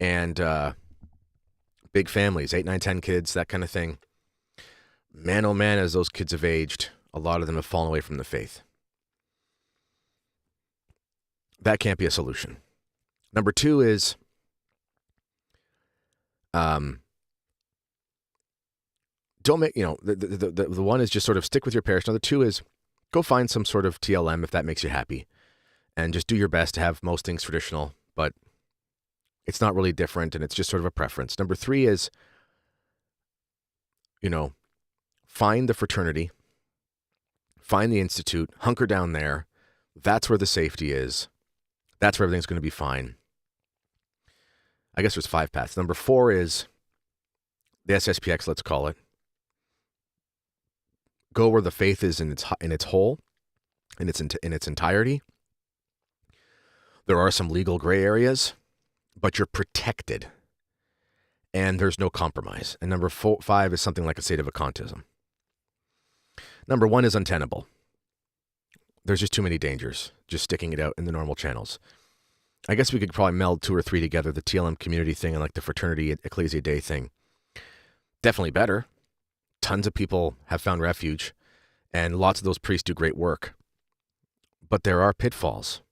And big families, 8, 9, 10 kids, that kind of thing. Man, oh man, as those kids have aged, a lot of them have fallen away from the faith. That can't be a solution. Number 2 is don't make, you know, the one is just sort of stick with your parish. Now the 2 is go find some sort of TLM if that makes you happy, and just do your best to have most things traditional, but it's not really different, and it's just sort of a preference. Number 3 is, you know, find the fraternity, find the institute, hunker down there. That's where the safety is. That's where everything's going to be fine. I guess there's 5 paths. Number 4 is the SSPX, let's call it. Go where the faith is in its whole, in its entirety. There are some legal gray areas, but you're protected, and there's no compromise. And number 5 is something like a state of vacantism. Number 1 is untenable. There's just too many dangers just sticking it out in the normal channels. I guess we could probably meld 2 or 3 together, the TLM community thing and like the fraternity Ecclesia Dei thing. Definitely better. Tons of people have found refuge, and lots of those priests do great work. But there are pitfalls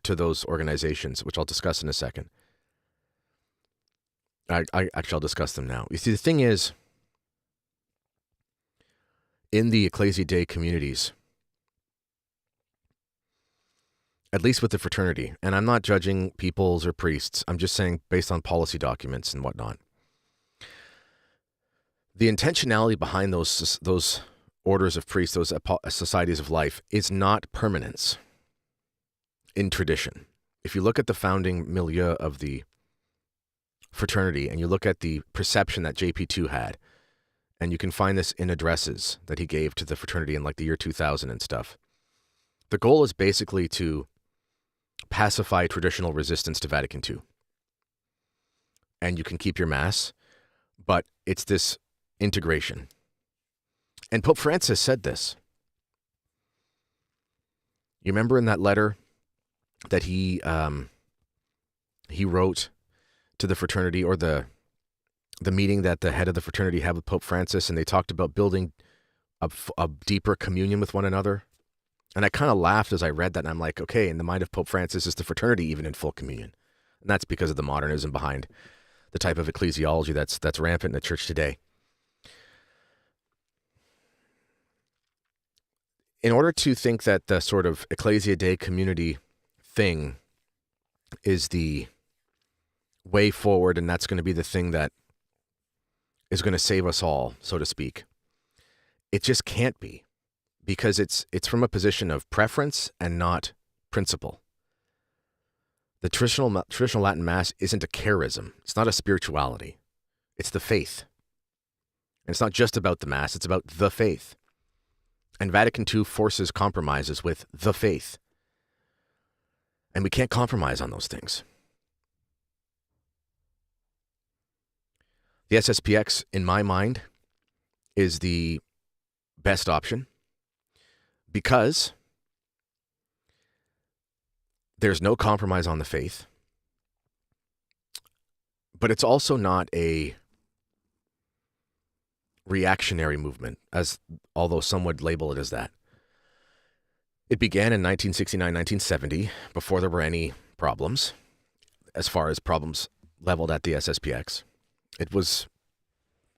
to those organizations, which I'll discuss in a second. I'll discuss them now. You see, the thing is, in the Ecclesia Dei communities, at least with the fraternity, and I'm not judging peoples or priests, I'm just saying based on policy documents and whatnot, the intentionality behind those orders of priests, those societies of life, is not permanence in tradition. If you look at the founding milieu of the fraternity and you look at the perception that JP2 had, and you can find this in addresses that he gave to the fraternity in like the year 2000 and stuff. The goal is basically to pacify traditional resistance to Vatican II. And you can keep your mass, but it's this integration. And Pope Francis said this. You remember in that letter that he wrote to the fraternity, or the meeting that the head of the fraternity had with Pope Francis, and they talked about building a deeper communion with one another. And I kind of laughed as I read that, and I'm like, okay, in the mind of Pope Francis, is the fraternity even in full communion? And that's because of the modernism behind the type of ecclesiology that's rampant in the church today. In order to think that the sort of Ecclesia Dei community thing is the way forward, and that's going to be the thing that is going to save us all, so to speak, it just can't be, because it's from a position of preference and not principle. The traditional Latin Mass isn't a charism. It's not a spirituality. It's the faith. And it's not just about the Mass. It's about the faith. And Vatican II forces compromises with the faith. And we can't compromise on those things. The SSPX, in my mind, is the best option because there's no compromise on the faith, but it's also not a reactionary movement, although some would label it as that. It began in 1969, 1970, before there were any problems, as far as problems leveled at the SSPX. It was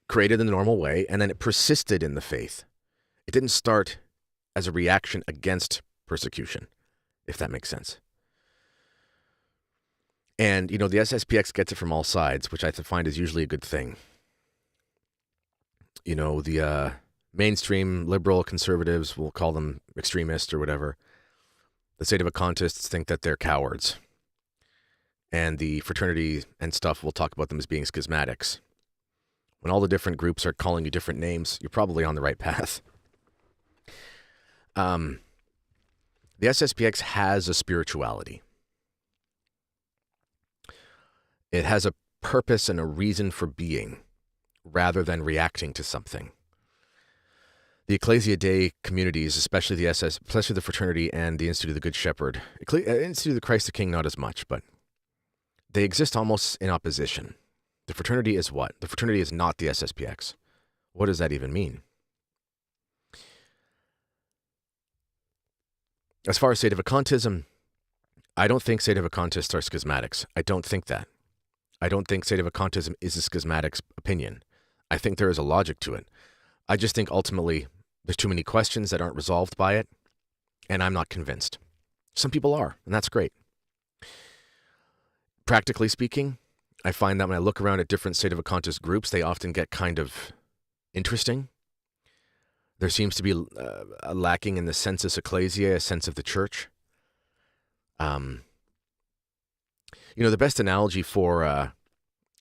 created in the normal way, and then it persisted in the faith. It didn't start as a reaction against persecution, if that makes sense. And, the SSPX gets it from all sides, which I find is usually a good thing. The mainstream liberal conservatives, we'll call them extremists or whatever. The sedevacantists think that they're cowards. And the fraternity and stuff, we'll talk about them as being schismatics. When all the different groups are calling you different names, you're probably on the right path. The SSPX has a spirituality. It has a purpose and a reason for being, rather than reacting to something. The Ecclesia Dei communities, especially the fraternity and the Institute of the Good Shepherd, Institute of the Christ the King, not as much, but they exist almost in opposition. The fraternity is what? The fraternity is not the SSPX. What does that even mean? As far as sedevacantism, I don't think sedevacantists are schismatics. I don't think that. I don't think sedevacantism is a schismatic's opinion. I think there is a logic to it. I just think ultimately there's too many questions that aren't resolved by it, and I'm not convinced. Some people are, and that's great. Practically speaking, I find that when I look around at different sedevacantist groups, they often get kind of interesting. There seems to be a lacking in the sensus ecclesiae, a sense of the church. The best analogy for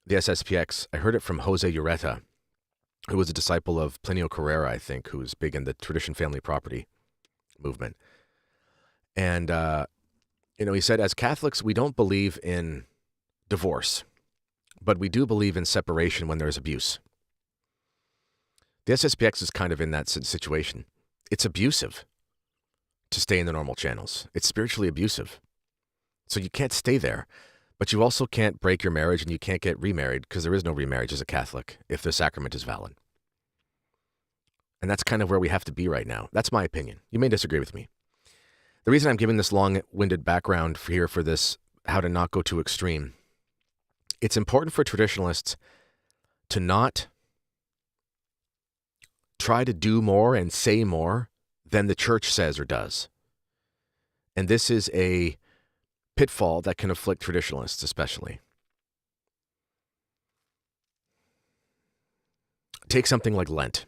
the SSPX, I heard it from Jose Ureta, who was a disciple of Plinio Carrera, I think, who was big in the tradition family property movement. And, he said, as Catholics, we don't believe in divorce, but we do believe in separation when there's abuse. The SSPX is kind of in that situation. It's abusive to stay in the normal channels. It's spiritually abusive. So you can't stay there, but you also can't break your marriage and you can't get remarried because there is no remarriage as a Catholic if the sacrament is valid. And that's kind of where we have to be right now. That's my opinion. You may disagree with me. The reason I'm giving this long-winded background for this, how to not go too extreme, it's important for traditionalists to not try to do more and say more than the church says or does. And this is a pitfall that can afflict traditionalists especially. Take something like Lent.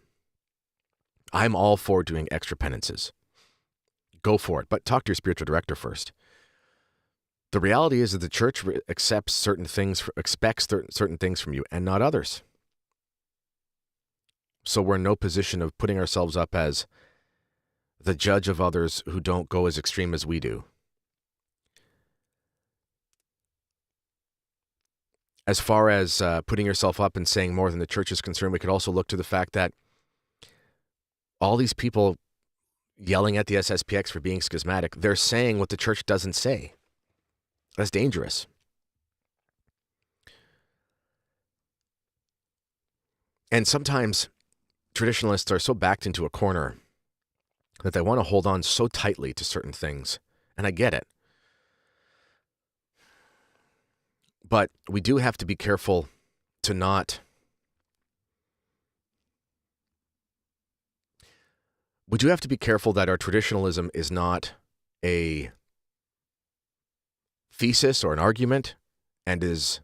I'm all for doing extra penances. Go for it, but talk to your spiritual director first. The reality is that the church accepts certain things, expects certain things from you and not others. So we're in no position of putting ourselves up as the judge of others who don't go as extreme as we do. As far as putting yourself up and saying more than the church is concerned, we could also look to the fact that all these people yelling at the SSPX for being schismatic, they're saying what the church doesn't say. That's dangerous. And sometimes traditionalists are so backed into a corner that they want to hold on so tightly to certain things. And I get it. But we do have to be careful to not... We do have to be careful that our traditionalism is not a thesis or an argument and is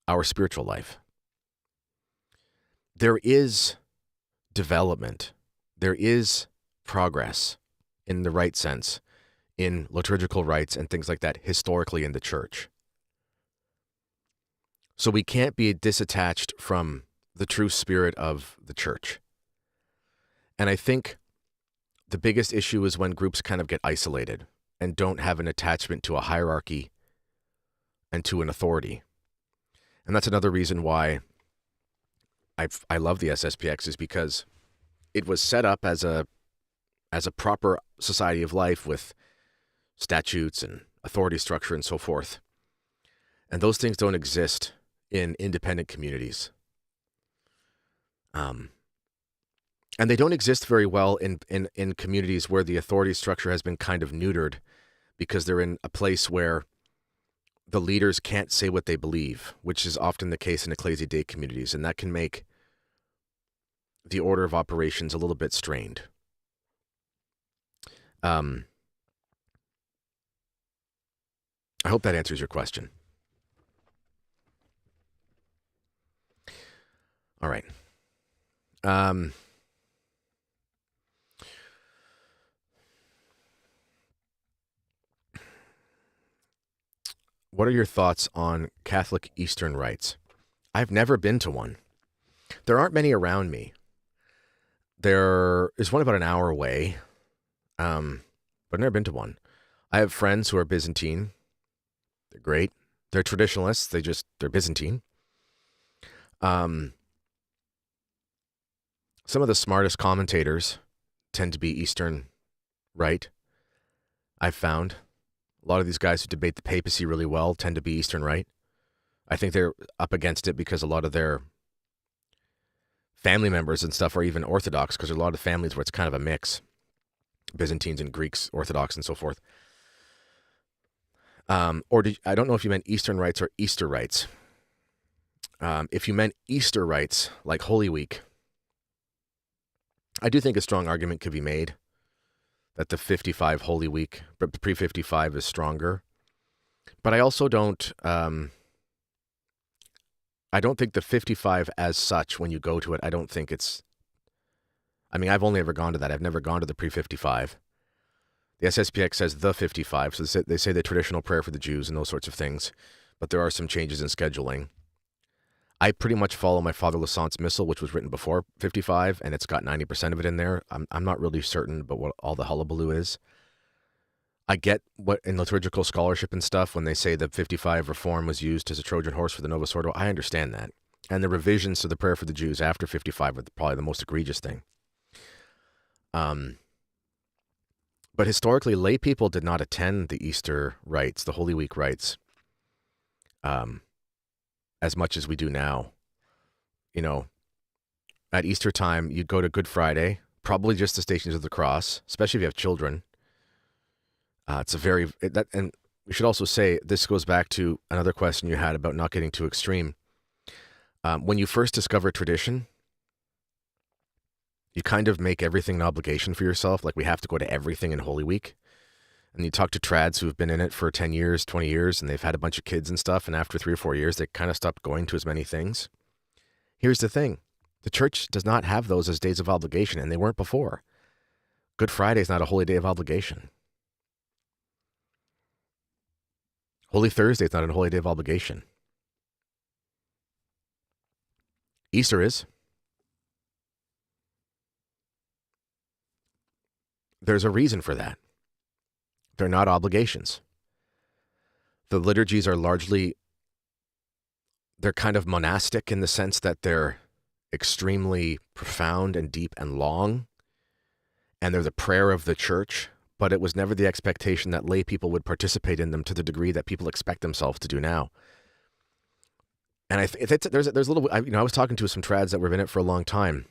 our spiritual life. There is development. There is progress in the right sense, in liturgical rites and things like that, historically in the church. So we can't be disattached from the true spirit of the church. And I think the biggest issue is when groups kind of get isolated and don't have an attachment to a hierarchy and to an authority. And that's another reason why I love the SSPX, is because it was set up as a proper society of life with statutes and authority structure and so forth. And those things don't exist in independent communities. And they don't exist very well in communities where the authority structure has been kind of neutered because they're in a place where the leaders can't say what they believe, which is often the case in Ecclesi Dei communities, and that can make the order of operations a little bit strained. I hope that answers your question. All right. What are your thoughts on Catholic Eastern rites? I've never been to one. There aren't many around me. There is one about an hour away, but I've never been to one. I have friends who are Byzantine. They're great. They're traditionalists. They're Byzantine. Some of the smartest commentators tend to be Eastern Rite, I've found. A lot of these guys who debate the papacy really well tend to be Eastern Rite. I think they're up against it because a lot of their family members and stuff are even Orthodox, because there are a lot of families where it's kind of a mix. Byzantines and Greeks, Orthodox and so forth. I don't know if you meant Eastern rites or Easter rites. If you meant Easter rites, like Holy Week, I do think a strong argument could be made that the 55 Holy Week, but the pre-55 is stronger. But I also don't think the 55 as such, when you go to it, I don't think it's... I mean, I've only ever gone to that. I've never gone to the pre-55. The SSPX says the 55, so they say the traditional prayer for the Jews and those sorts of things, but there are some changes in scheduling. I pretty much follow my Father Lassant's Missal, which was written before 55, and it's got 90% of it in there. I'm not really certain about what all the hullabaloo is. I get what in liturgical scholarship and stuff, when they say the 55 reform was used as a Trojan horse for the Novus Ordo, I understand that. And the revisions to the prayer for the Jews after 55 are probably the most egregious thing. But historically, lay people did not attend the Easter rites, the Holy Week rites, as much as we do now. You know, at Easter time, you'd go to Good Friday, probably just the Stations of the Cross, especially if you have children. And we should also say, this goes back to another question you had about not getting too extreme. When you first discover tradition, you kind of make everything an obligation for yourself. Like, we have to go to everything in Holy Week. And you talk to trads who've been in it for 10 years, 20 years, and they've had a bunch of kids and stuff. And after 3 or 4 years, they kind of stopped going to as many things. Here's the thing. The church does not have those as days of obligation, and they weren't before. Good Friday is not a holy day of obligation. Holy Thursday is not a holy day of obligation. Easter is. There's a reason for that. They're not obligations. The liturgies are largely, they're kind of monastic in the sense that they're extremely profound and deep and long, and they're the prayer of the church, but it was never the expectation that lay people would participate in them to the degree that people expect themselves to do now. And there's a little, I was talking to some trads that were in it for a long time,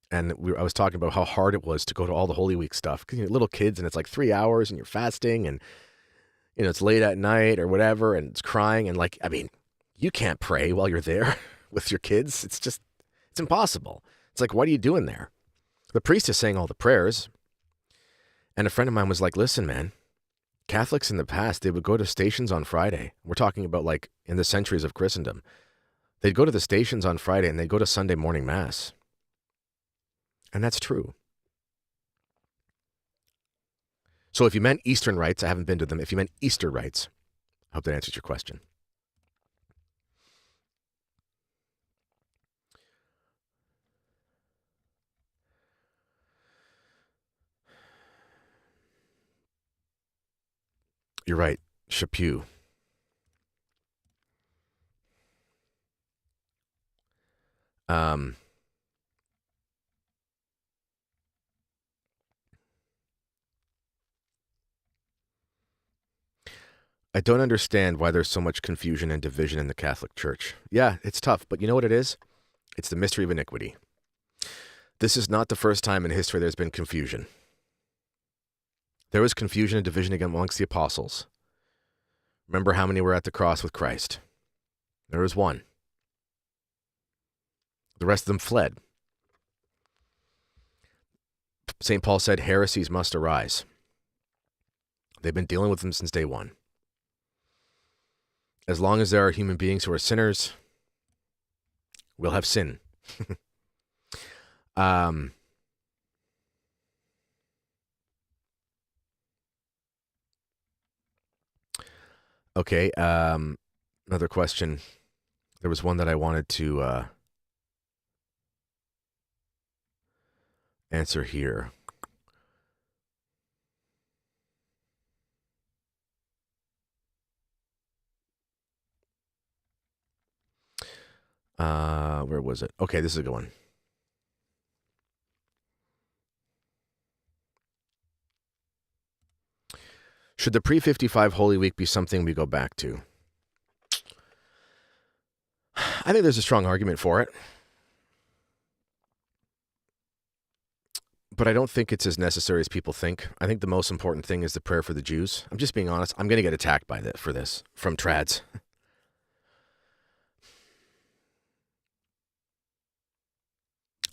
and I was talking about how hard it was to go to all the Holy Week stuff, because you're little kids and it's like 3 hours and you're fasting and, it's late at night or whatever, and it's crying, and you can't pray while you're there with your kids. It's impossible. It's like, what are you doing there? The priest is saying all the prayers. And a friend of mine was like, listen, man, Catholics in the past, they would go to stations on Friday. We're talking about like in the centuries of Christendom. They'd go to the stations on Friday and they'd go to Sunday morning mass. And that's true. So if you meant Eastern rites, I haven't been to them. If you meant Easter rites, I hope that answers your question. You're right, Chapeau. I don't understand why there's so much confusion and division in the Catholic Church. Yeah, it's tough, but you know what it is? It's the mystery of iniquity. This is not the first time in history there's been confusion. There was confusion and division amongst the apostles. Remember how many were at the cross with Christ? There was one. The rest of them fled. St. Paul said heresies must arise. They've been dealing with them since day one. As long as there are human beings who are sinners, we'll have sin. Okay, another question. There was one that I wanted to answer here. Where was it? Okay, this is a good one. Should the pre-55 Holy Week be something we go back to? I think there's a strong argument for it. But I don't think it's as necessary as people think. I think the most important thing is the prayer for the Jews. I'm just being honest. I'm going to get attacked for this from trads.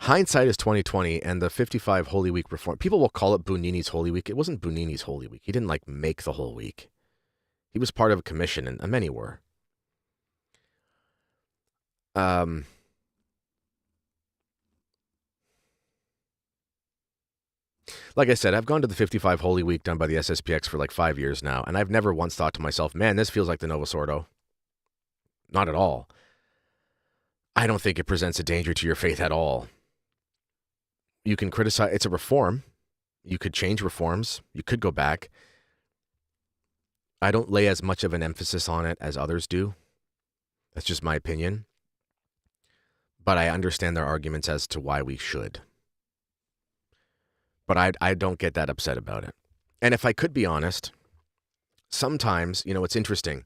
Hindsight is 2020, and the 55 Holy Week reform. People will call it Bunini's Holy Week. It wasn't Bunini's Holy Week. He didn't make the whole week. He was part of a commission, and many were. Like I said, I've gone to the 55 Holy Week done by the SSPX for like 5 years now, and I've never once thought to myself, man, this feels like the Novus Ordo. Not at all. I don't think it presents a danger to your faith at all. You can criticize, it's a reform. You could change reforms. You could go back. I don't lay as much of an emphasis on it as others do. That's just my opinion. But I understand their arguments as to why we should. But I don't get that upset about it. And if I could be honest, sometimes, it's interesting.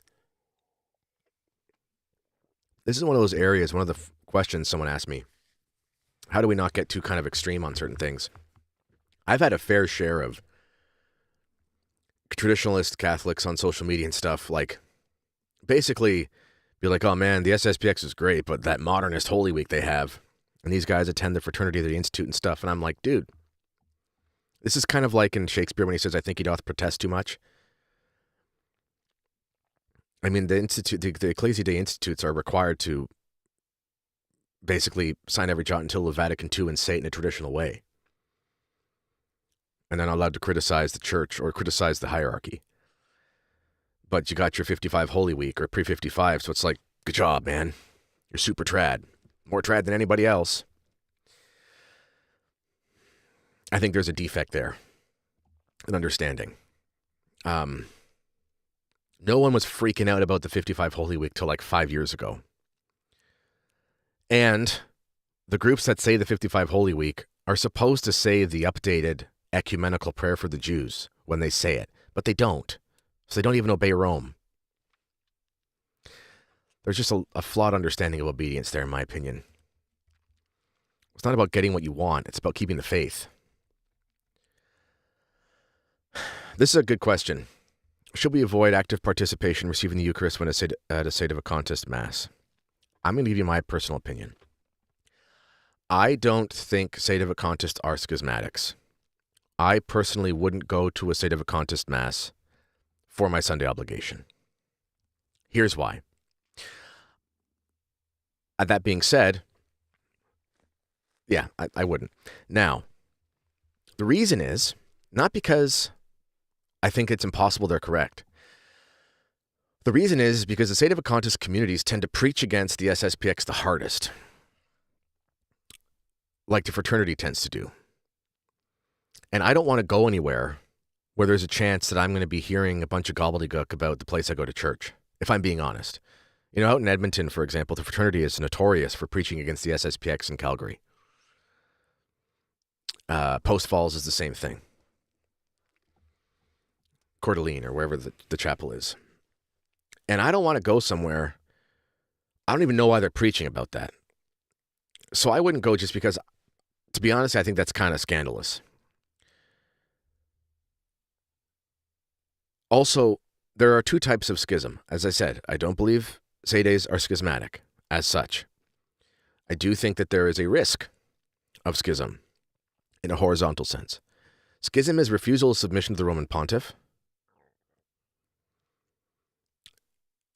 This is one of those areas, one of the questions someone asked me. How do we not get too kind of extreme on certain things? I've had a fair share of traditionalist Catholics on social media and stuff, like, basically be like, oh man, the SSPX is great, but that modernist Holy Week they have, and these guys attend the fraternity of the Institute and stuff, and I'm like, dude, this is kind of like in Shakespeare when he says, I think he doth protest too much. I mean, the Ecclesia Dei Institutes are required to basically sign every jot and tittle of Vatican II and say it in a traditional way. And they're not allowed to criticize the church or criticize the hierarchy. but you got your 55 Holy Week or pre-55, so it's like, good job, man. You're super trad. More trad than anybody else. I think there's a defect there in understanding. No one was freaking out about the 55 Holy Week till like 5 years ago. And the groups that say the 55 Holy Week are supposed to say the updated ecumenical prayer for the Jews when they say it, but they don't. So they don't even obey Rome. There's just a flawed understanding of obedience there, in my opinion. It's not about getting what you want. It's about keeping the faith. This is a good question. Should we avoid active participation receiving the Eucharist when at a sedevacantist Mass? I'm going to give you my personal opinion. I don't think sedevacantists are schismatics. I personally wouldn't go to a sedevacantist Mass for my Sunday obligation. Here's why. That being said, yeah, I wouldn't. Now, the reason is not because I think it's impossible they're correct. The reason is because the sedevacantist communities tend to preach against the SSPX the hardest, like the fraternity tends to do. And I don't want to go anywhere where there's a chance that I'm going to be hearing a bunch of gobbledygook about the place I go to church, if I'm being honest. You know, out in Edmonton, for example, the fraternity is notorious for preaching against the SSPX in Calgary. Post Falls is the same thing. Coeur d'Alene or wherever the chapel is. And I don't want to go somewhere. I don't even know why they're preaching about that. So I wouldn't go just because, to be honest, I think that's kind of scandalous. Also, there are two types of schism. As I said, I don't believe sedes are schismatic as such. I do think that there is a risk of schism in a horizontal sense. Schism is refusal of submission to the Roman pontiff.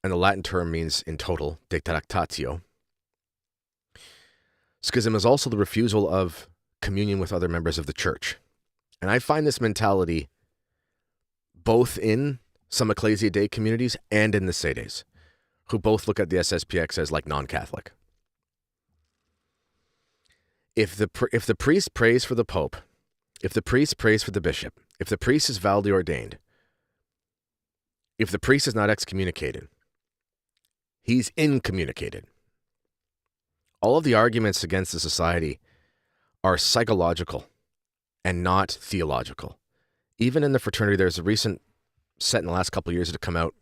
And the Latin term means in total, detractatio. Schism is also the refusal of communion with other members of the church. And I find this mentality both in some Ecclesia Dei communities and in the sedes, who both look at the SSPX as like non-Catholic. If the priest prays for the Pope, if the priest prays for the bishop, if the priest is validly ordained, if the priest is not excommunicated, he's incommunicated. All of the arguments against the society are psychological and not theological. Even in the fraternity, there's a recent set in the last couple of years that have come out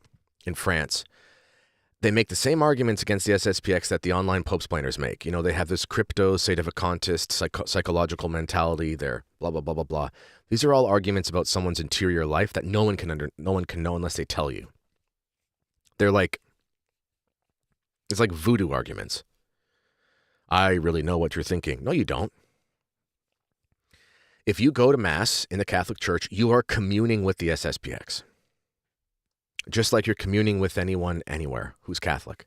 in France. They make the same arguments against the SSPX that the online Pope-splainers make. You know, they have this crypto, sedevacantist, psychological mentality. They're blah, blah, blah, blah, blah. These are all arguments about someone's interior life that no one can know unless they tell you. They're like, it's like voodoo arguments. I really know what you're thinking. No, you don't. If you go to Mass in the Catholic Church, you are communing with the SSPX. Just like you're communing with anyone, anywhere, who's Catholic.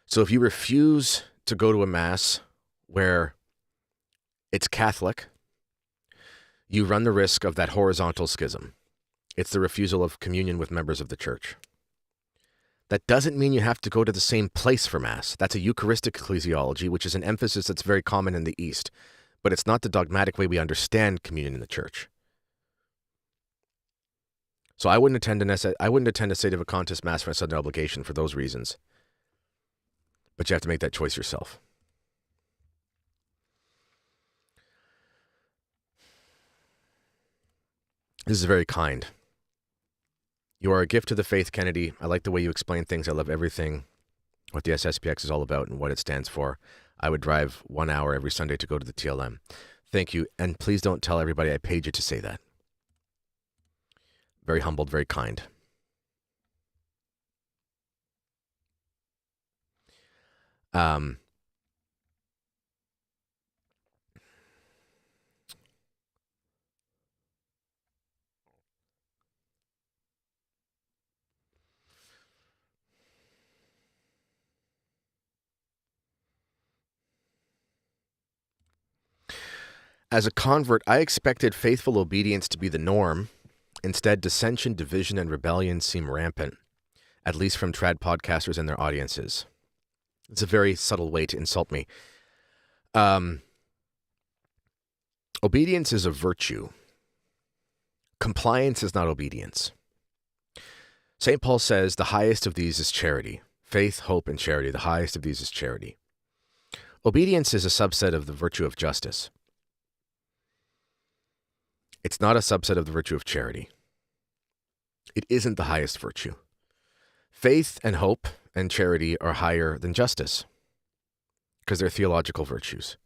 So if you refuse to go to a Mass where it's Catholic, you run the risk of that horizontal schism. It's the refusal of communion with members of the church. That doesn't mean you have to go to the same place for Mass. That's a Eucharistic ecclesiology, which is an emphasis that's very common in the East. But it's not the dogmatic way we understand communion in the church. So I wouldn't attend a sedevacantist Mass for a Sunday obligation for those reasons. But you have to make that choice yourself. This is very kind. You are a gift to the faith, Kennedy. I like the way you explain things. I love everything, what the SSPX is all about and what it stands for. I would drive 1 hour every Sunday to go to the TLM. Thank you. And please don't tell everybody I paid you to say that. Very humbled, very kind. As a convert, I expected faithful obedience to be the norm Instead, dissension, division, and rebellion seem rampant, at least from trad podcasters and their audiences. It's a very subtle way to insult me. Obedience is a virtue. Compliance is not obedience. St. Paul says the highest of these is charity. Faith, hope, and charity. The highest of these is charity. Obedience is a subset of the virtue of justice. It's not a subset of the virtue of charity. It isn't the highest virtue. Faith and hope and charity are higher than justice because they're theological virtues.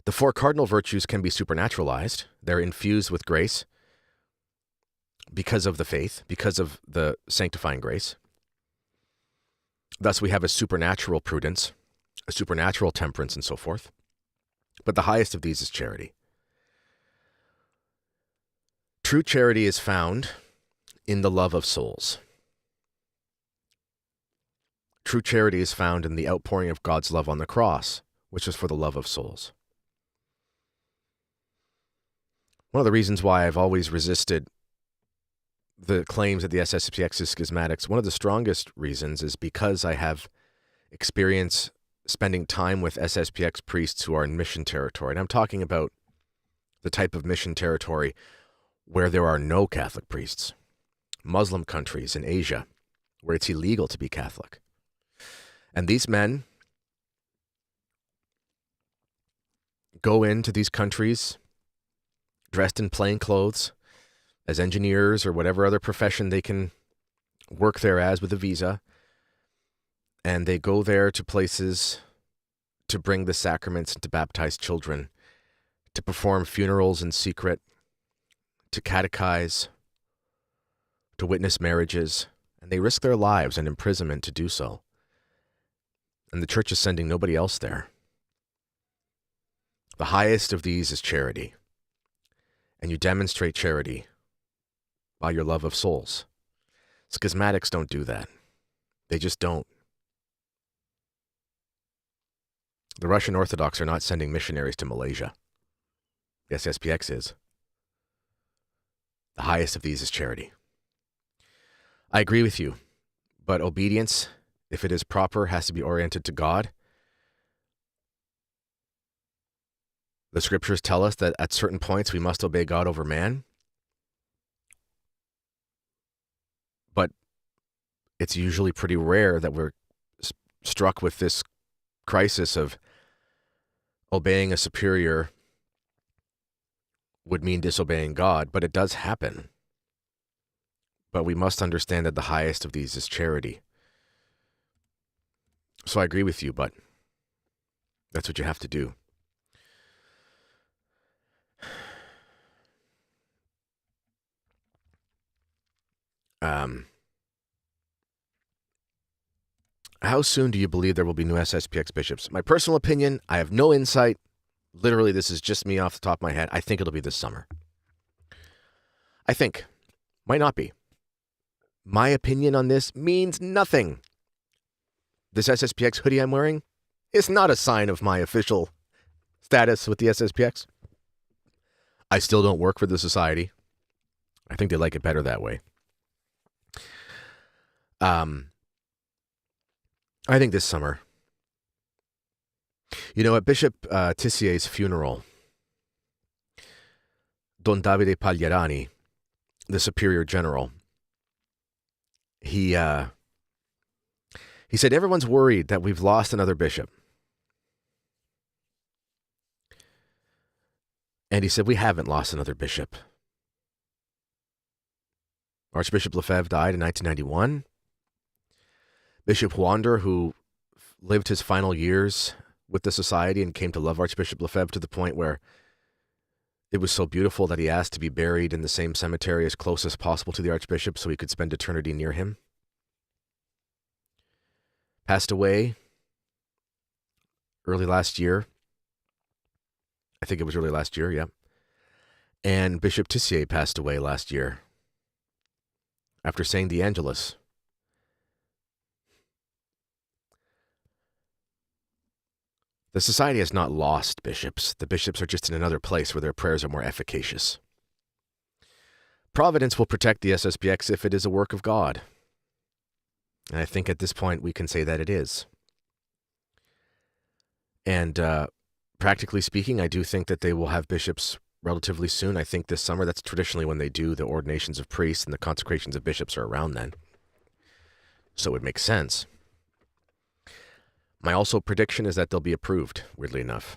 The four cardinal virtues can be supernaturalized. They're infused with grace because of the faith, because of the sanctifying grace. Thus, we have a supernatural prudence, a supernatural temperance, and so forth. But the highest of these is charity. True charity is found in the love of souls. True charity is found in the outpouring of God's love on the cross, which is for the love of souls. One of the reasons why I've always resisted the claims that the SSPX is schismatics, one of the strongest reasons is because I have experience spending time with SSPX priests who are in mission territory. And I'm talking about the type of mission territory where there are no Catholic priests. Muslim countries in Asia, where it's illegal to be Catholic. And these men go into these countries dressed in plain clothes as engineers or whatever other profession they can work there as with a visa. And they go there to places to bring the sacraments and to baptize children, to perform funerals in secret, to catechize, to witness marriages, and they risk their lives and imprisonment to do so. And the church is sending nobody else there. The highest of these is charity. And you demonstrate charity by your love of souls. Schismatics don't do that. They just don't. The Russian Orthodox are not sending missionaries to Malaysia. The SSPX is. The highest of these is charity. I agree with you, but obedience, if it is proper, has to be oriented to God. The scriptures tell us that at certain points we must obey God over man. But it's usually pretty rare that we're struck with this crisis of obeying a superior would mean disobeying God, but it does happen. But we must understand that the highest of these is charity. So I agree with you, but that's what you have to do. How soon do you believe there will be new SSPX bishops? My personal opinion, I have no insight. Literally, this is just me off the top of my head. I think it'll be this summer. I think. Might not be. My opinion on this means nothing. This SSPX hoodie I'm wearing is not a sign of my official status with the SSPX. I still don't work for the society. I think they like it better that way. I think this summer. You know, at Bishop Tissier's funeral, Don Davide Pagliarani, the superior general, he said, everyone's worried that we've lost another bishop. And he said, we haven't lost another bishop. Archbishop Lefebvre died in 1991. Bishop Wander, who lived his final years with the society and came to love Archbishop Lefebvre to the point where it was so beautiful that he asked to be buried in the same cemetery as close as possible to the Archbishop so he could spend eternity near him. Passed away early last year. I think it was early last year, yeah. And Bishop Tissier passed away last year after saying the Angelus. The society has not lost bishops. The bishops are just in another place where their prayers are more efficacious. Providence will protect the SSPX if it is a work of God. And I think at this point we can say that it is. And practically speaking, I do think that they will have bishops relatively soon. I think this summer, that's traditionally when they do the ordinations of priests, and the consecrations of bishops are around then. So it would make sense. My also prediction is that they'll be approved, weirdly enough.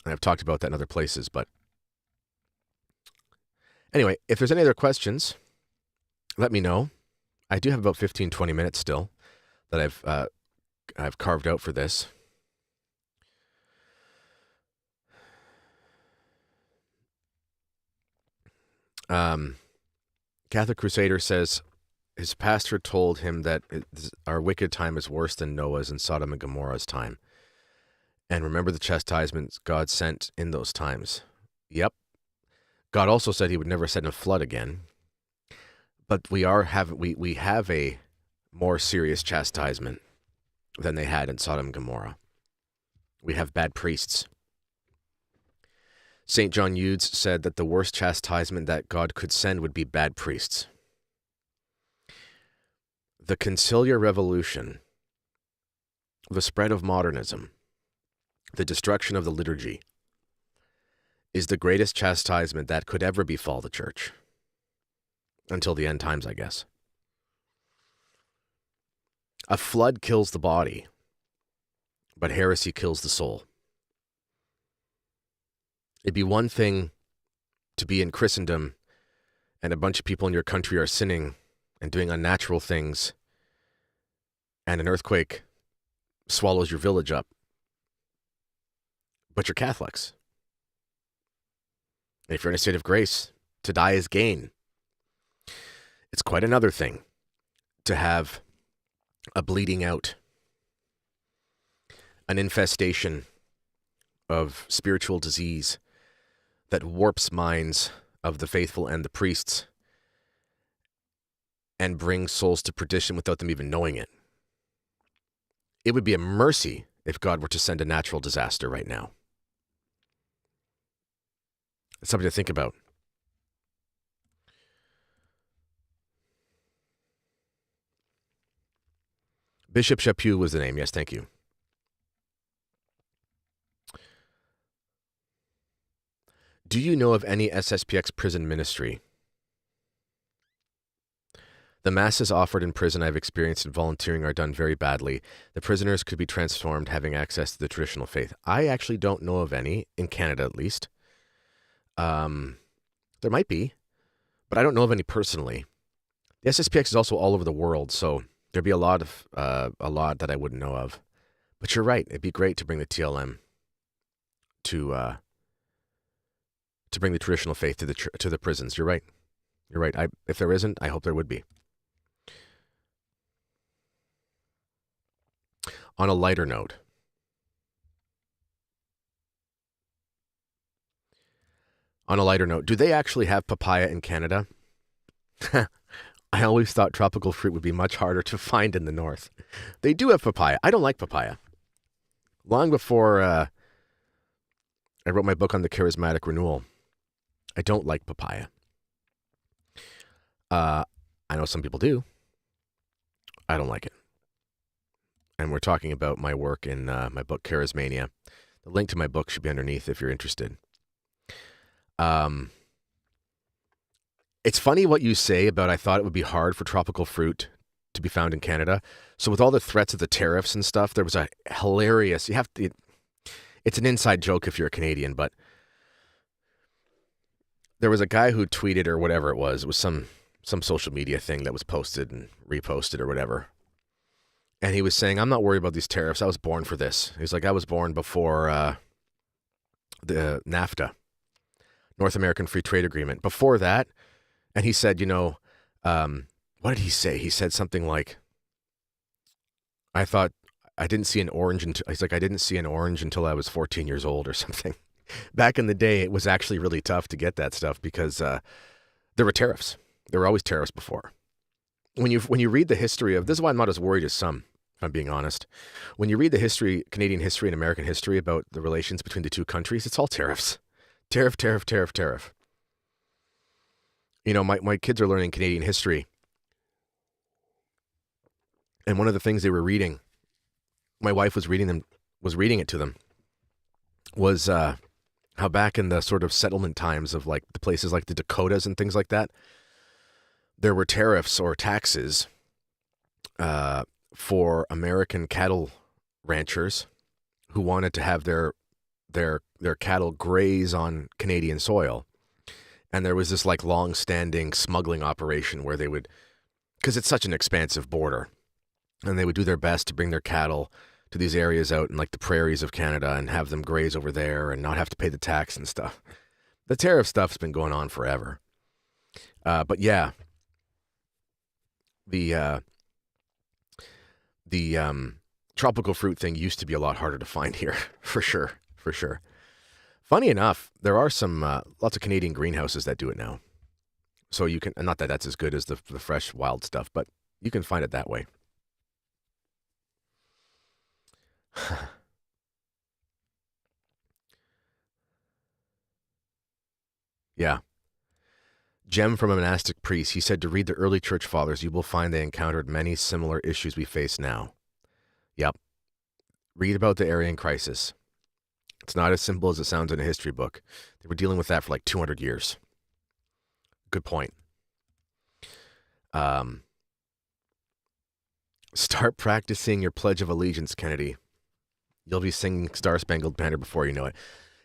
I've talked about that in other places, but anyway, if there's any other questions, let me know. I do have about 15, 20 minutes still that I've carved out for this. Catholic Crusader says his pastor told him that our wicked time is worse than Noah's and Sodom and Gomorrah's time. And remember the chastisements God sent in those times. Yep. God also said he would never send a flood again. But we have a more serious chastisement than they had in Sodom and Gomorrah. We have bad priests. St. John Eudes said that the worst chastisement that God could send would be bad priests. The conciliar revolution, the spread of modernism, the destruction of the liturgy, is the greatest chastisement that could ever befall the church. Until the end times, I guess. A flood kills the body, but heresy kills the soul. It'd be one thing to be in Christendom and a bunch of people in your country are sinning and doing unnatural things, and an earthquake swallows your village up. But you're Catholics. And if you're in a state of grace, to die is gain. It's quite another thing to have a bleeding out, an infestation of spiritual disease that warps minds of the faithful and the priests and brings souls to perdition without them even knowing it. It would be a mercy if God were to send a natural disaster right now. It's something to think about. Bishop Chaput was the name. Yes, thank you. Do you know of any SSPX prison ministry? The masses offered in prison I've experienced in volunteering are done very badly. The prisoners could be transformed having access to the traditional faith. I actually don't know of any, in Canada at least. There might be, but I don't know of any personally. The SSPX is also all over the world, so there'd be a lot that I wouldn't know of. But you're right; it'd be great to bring the TLM to bring the traditional faith to the prisons. You're right. You're right. If there isn't, I hope there would be. On a lighter note, do they actually have papaya in Canada? I always thought tropical fruit would be much harder to find in the north. They do have papaya. I don't like papaya. Long before I wrote my book on the charismatic renewal, I don't like papaya. I know some people do. I don't like it. And we're talking about my work in my book, Charismania. The link to my book should be underneath if you're interested. It's funny what you say about I thought it would be hard for tropical fruit to be found in Canada. So with all the threats of the tariffs and stuff, there was a hilarious, it's an inside joke if you're a Canadian, but there was a guy who tweeted or whatever it was some social media thing that was posted and reposted or whatever. And he was saying, I'm not worried about these tariffs. I was born for this. He's like, I was born before the NAFTA, North American Free Trade Agreement. Before that, and he said, what did he say? He said something like, I didn't see an orange until I was 14 years old or something. Back in the day, it was actually really tough to get that stuff because there were tariffs. There were always tariffs before. When you read the history of, this is why I'm not as worried as some. I'm being honest. When you read the history, Canadian history and American history about the relations between the two countries, it's all tariffs. Tariff, tariff, tariff, tariff. You know, my kids are learning Canadian history. And one of the things they were reading, my wife was reading it to them, was how back in the sort of settlement times of like the places like the Dakotas and things like that, there were tariffs or taxes for American cattle ranchers who wanted to have their cattle graze on Canadian soil. And there was this like long-standing smuggling operation where they would, because it's such an expansive border, and they would do their best to bring their cattle to these areas out in like the prairies of Canada and have them graze over there and not have to pay the tax and stuff. The tariff stuff's been going on forever. But yeah, the tropical fruit thing used to be a lot harder to find here, for sure. Funny enough, there are some lots of Canadian greenhouses that do it now. So you can, not that that's as good as the fresh wild stuff, but you can find it that way. Yeah. Jem from a monastic priest, he said to read the early church fathers, you will find they encountered many similar issues we face now. Yep. Read about the Arian crisis. It's not as simple as it sounds in a history book. They were dealing with that for like 200 years. Good point. Start practicing your Pledge of Allegiance, Kennedy. You'll be singing Star Spangled Banner before you know it.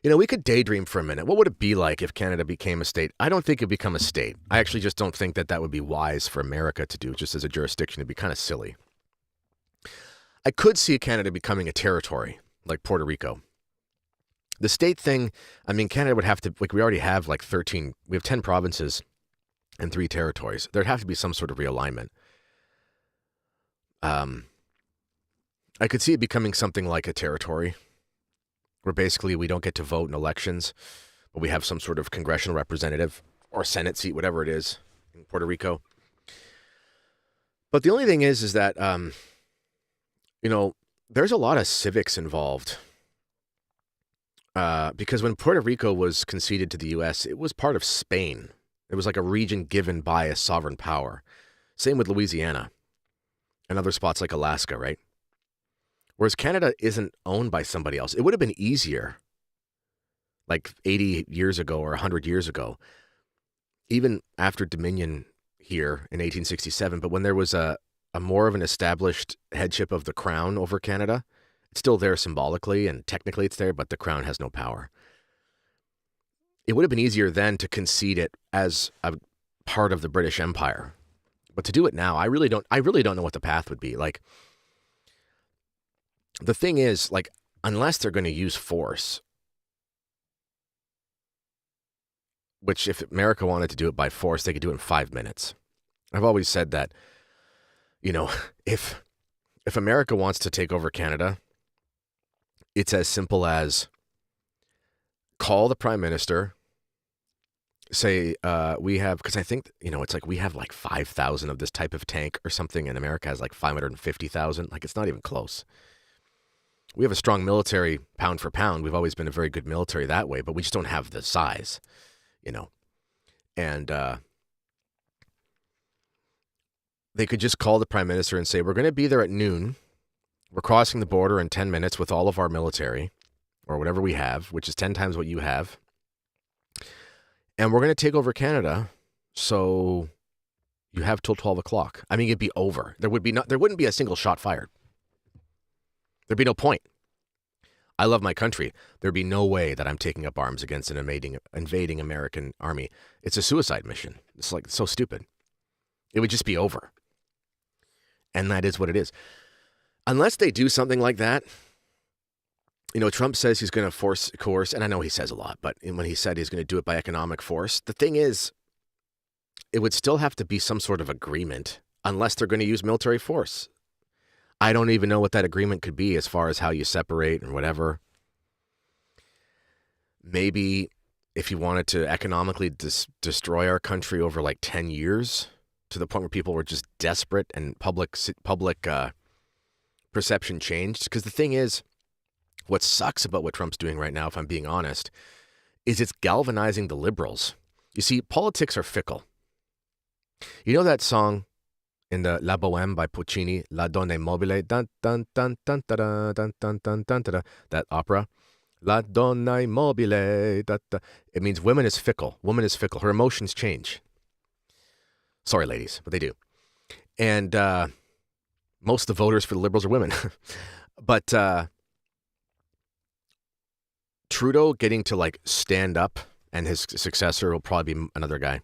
You know, we could daydream for a minute. What would it be like if Canada became a state? I don't think it'd become a state. I actually just don't think that would be wise for America to do, just as a jurisdiction. It'd be kind of silly. I could see Canada becoming a territory, like Puerto Rico. The state thing, I mean, Canada would have to, like, we already have like 13, we have 10 provinces and 3 territories. There'd have to be some sort of realignment. I could see it becoming something like a territory, where basically we don't get to vote in elections, but we have some sort of congressional representative or Senate seat, whatever it is, in Puerto Rico. But the only thing is that, you know, there's a lot of civics involved. Because when Puerto Rico was conceded to the U.S., it was part of Spain. It was like a region given by a sovereign power. Same with Louisiana and other spots like Alaska, right? Whereas Canada isn't owned by somebody else. It would have been easier like 80 years ago or 100 years ago, even after Dominion here in 1867. But when there was a more of an established headship of the crown over Canada, it's still there symbolically and technically it's there, but the crown has no power. It would have been easier then to concede it as a part of the British Empire. But to do it now, I really don't know what the path would be. Like, the thing is, like, unless they're going to use force, which if America wanted to do it by force, they could do it in 5 minutes. I've always said that, you know, if America wants to take over Canada, it's as simple as call the prime minister, say, we have, because I think, you know, it's like we have like 5,000 of this type of tank or something, and America has like 550,000. Like, it's not even close. We have a strong military pound for pound. We've always been a very good military that way, but we just don't have the size, you know. And they could just call the prime minister and say, we're going to be there at noon. We're crossing the border in 10 minutes with all of our military, or whatever we have, which is 10 times what you have. And we're going to take over Canada, so you have till 12 o'clock. I mean, it'd be over. There wouldn't be a single shot fired. There'd be no point. I love my country. There'd be no way that I'm taking up arms against an invading American army. It's a suicide mission. It's like so stupid. It would just be over. And that is what it is. Unless they do something like that, you know, Trump says he's going to coerce, and I know he says a lot, but when he said he's going to do it by economic force, the thing is, it would still have to be some sort of agreement unless they're going to use military force. I don't even know what that agreement could be as far as how you separate and whatever. Maybe if you wanted to economically destroy our country over like 10 years to the point where people were just desperate and public perception changed. Because the thing is, what sucks about what Trump's doing right now, if I'm being honest, is it's galvanizing the liberals. You see, politics are fickle. You know that song in the La Bohème by Puccini, La Donna è mobile, dun, dun, dun, dun, dun, dun, dun, dun, dun, dun, dun, that opera? La Donna è mobile. Da, da. It means woman is fickle. Woman is fickle. Her emotions change. Sorry, ladies, but they do. And most of the voters for the Liberals are women. But Trudeau getting to like stand up, and his successor will probably be another guy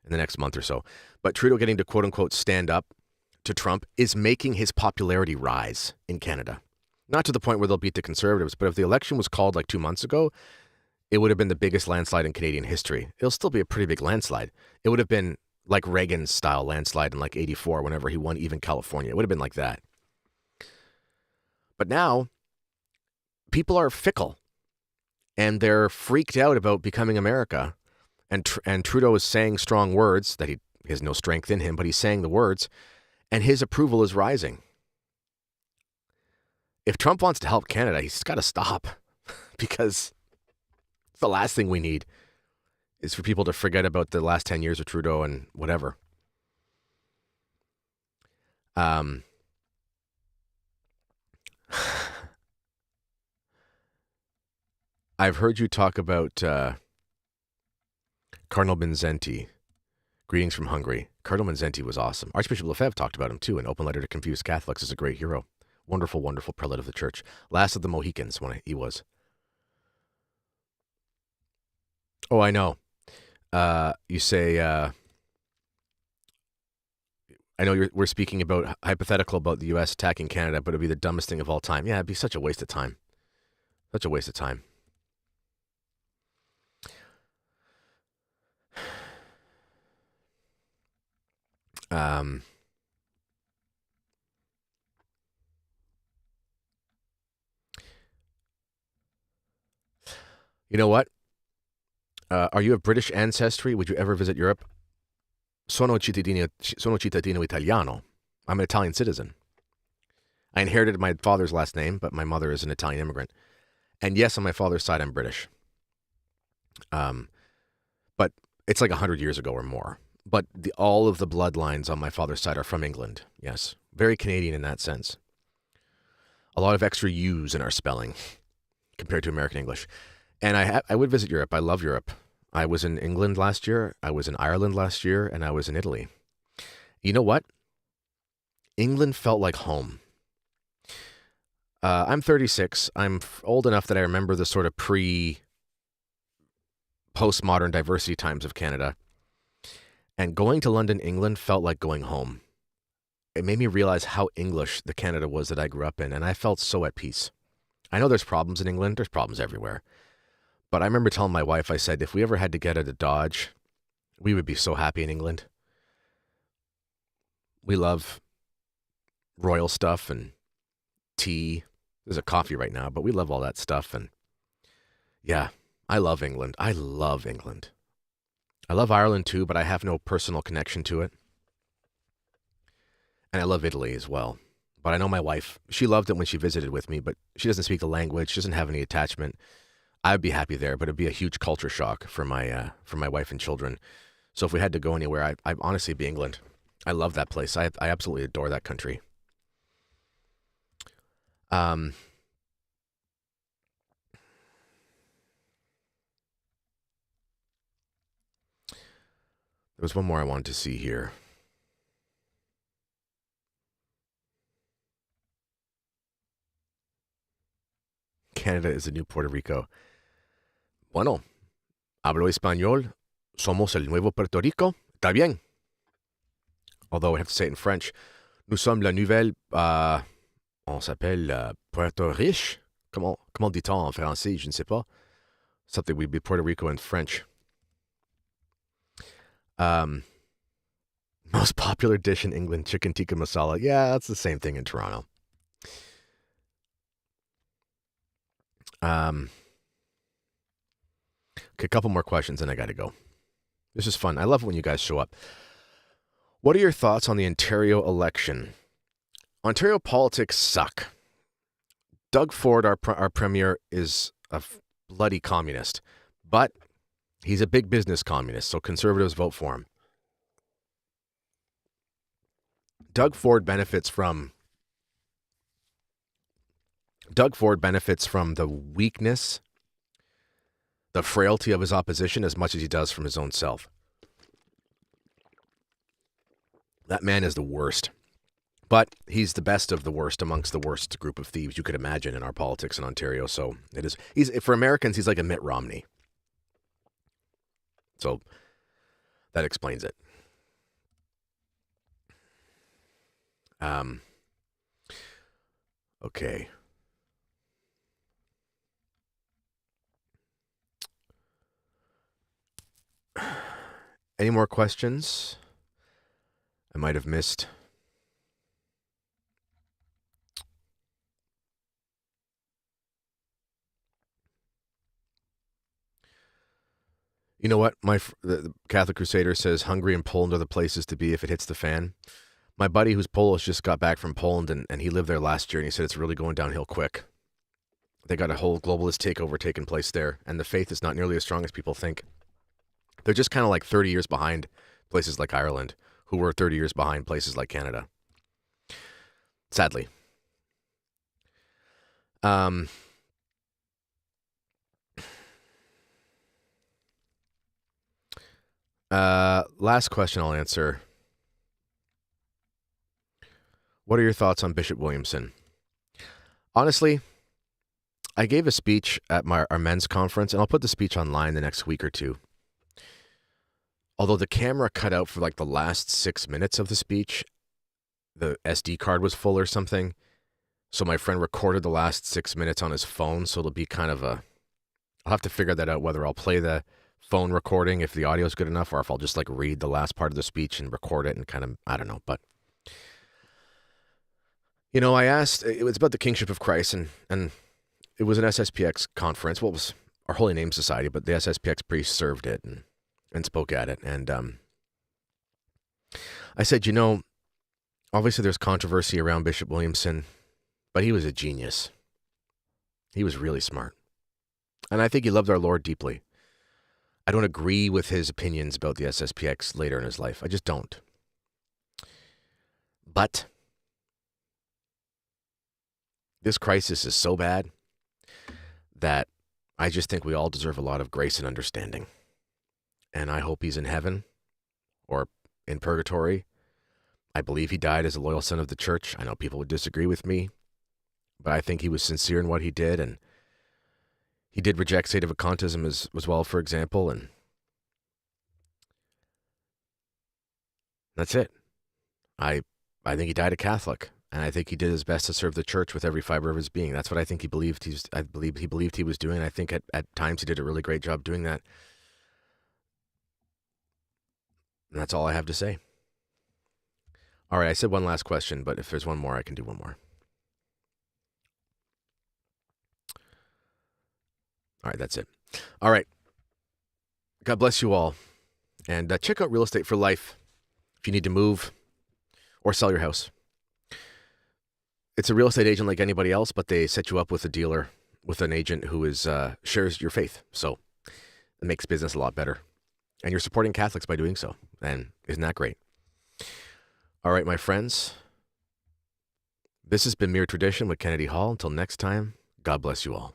in the next month or so. But Trudeau getting to quote unquote stand up to Trump is making his popularity rise in Canada. Not to the point where they'll beat the Conservatives, but if the election was called like 2 months ago, it would have been the biggest landslide in Canadian history. It'll still be a pretty big landslide. It would have been like Reagan's style landslide in like 84 whenever he won even California. It would have been like that. But now, people are fickle, and they're freaked out about becoming America. And Trudeau is saying strong words that he has no strength in him, but he's saying the words, and his approval is rising. If Trump wants to help Canada, he's got to stop, because the last thing we need is for people to forget about the last 10 years of Trudeau and whatever. I've heard you talk about Cardinal Mindszenty. Greetings from Hungary. Cardinal Mindszenty was awesome. Archbishop Lefebvre talked about him too. An open letter to confused Catholics is a great hero. Wonderful, wonderful prelate of the church. Last of the Mohicans when he was. Oh, I know. You say, I know we're speaking about hypothetical about the U.S. attacking Canada, but it'd be the dumbest thing of all time. Yeah, it'd be such a waste of time. Such a waste of time. You know what? Are you of British ancestry? Would you ever visit Europe? Sono cittadino italiano. I'm an Italian citizen. I inherited my father's last name, but my mother is an Italian immigrant. And yes, on my father's side, I'm British. But it's like 100 years ago or more. But all of the bloodlines on my father's side are from England. Yes. Very Canadian in that sense. A lot of extra U's in our spelling compared to American English. And I would visit Europe. I love Europe. I was in England last year. I was in Ireland last year. And I was in Italy. You know what? England felt like home. I'm 36. I'm old enough that I remember the sort of postmodern diversity times of Canada. And going to London, England felt like going home. It made me realize how English the Canada was that I grew up in, and I felt so at peace. I know there's problems in England. There's problems everywhere. But I remember telling my wife, I said, if we ever had to get out of Dodge, we would be so happy in England. We love royal stuff and tea. There's a coffee right now, but we love all that stuff. And yeah, I love England. I love England. I love Ireland too, but I have no personal connection to it. And I love Italy as well. But I know my wife, she loved it when she visited with me, but she doesn't speak the language. She doesn't have any attachment. I'd be happy there, but it'd be a huge culture shock for my wife and children. So if we had to go anywhere, I'd honestly be England. I love that place. I absolutely adore that country. There was one more I wanted to see here. Canada is the new Puerto Rico. Bueno, hablo español. Somos el nuevo Puerto Rico. Está bien. Although I have to say it in French. Nous sommes la nouvelle... on s'appelle Puerto Riche. Comment dit-on en français? Je ne sais pas. Something would be Puerto Rico in French. Most popular dish in England, chicken tikka masala. Yeah, that's the same thing in Toronto. Okay, a couple more questions and I got to go. This is fun. I love it when you guys show up. What are your thoughts on the Ontario election? Ontario politics suck. Doug Ford, our premier, is a bloody communist, but he's a big business communist, so Conservatives vote for him. Doug Ford benefits from the weakness, the frailty of his opposition as much as he does from his own self. That man is the worst. But he's the best of the worst amongst the worst group of thieves you could imagine in our politics in Ontario. So for Americans, he's like a Mitt Romney. So that explains it. Okay. Any more questions I might have missed? You know what? The Catholic Crusader says Hungary and Poland are the places to be if it hits the fan. My buddy who's Polish just got back from Poland, and he lived there last year, and he said it's really going downhill quick. They got a whole globalist takeover taking place there, and the faith is not nearly as strong as people think. They're just kind of like 30 years behind places like Ireland, who were 30 years behind places like Canada. Sadly. Last question I'll answer. What are your thoughts on Bishop Williamson? Honestly, I gave a speech at our men's conference, and I'll put the speech online the next week or two. Although the camera cut out for like the last 6 minutes of the speech, the SD card was full or something. So my friend recorded the last 6 minutes on his phone, so it'll be kind of I'll have to figure that out, whether I'll play the phone recording if the audio is good enough, or if I'll just like read the last part of the speech and record it and kind of, I don't know. But, you know, I asked, it was about the kingship of Christ, and it was an SSPX conference. Well, it was our Holy Name Society, but the SSPX priest served it and spoke at it. And I said, you know, obviously there's controversy around Bishop Williamson, but he was a genius. He was really smart. And I think he loved our Lord deeply. I don't agree with his opinions about the SSPX later in his life. I just don't. But this crisis is so bad that I just think we all deserve a lot of grace and understanding. And I hope he's in heaven or in purgatory. I believe he died as a loyal son of the church. I know people would disagree with me, but I think he was sincere in what he did, and he did reject sedevacantism as well, for example, and that's it. I think he died a Catholic, and I think he did his best to serve the church with every fiber of his being. That's what I think he believed. I believe he believed he was doing. I think at times he did a really great job doing that. And that's all I have to say. All right, I said one last question, but if there's one more, I can do one more. All right, that's it. All right. God bless you all. And check out Real Estate for Life if you need to move or sell your house. It's a real estate agent like anybody else, but they set you up with a dealer, with an agent who shares your faith. So it makes business a lot better. And you're supporting Catholics by doing so. And isn't that great? All right, my friends. This has been Mere Tradition with Kennedy Hall. Until next time, God bless you all.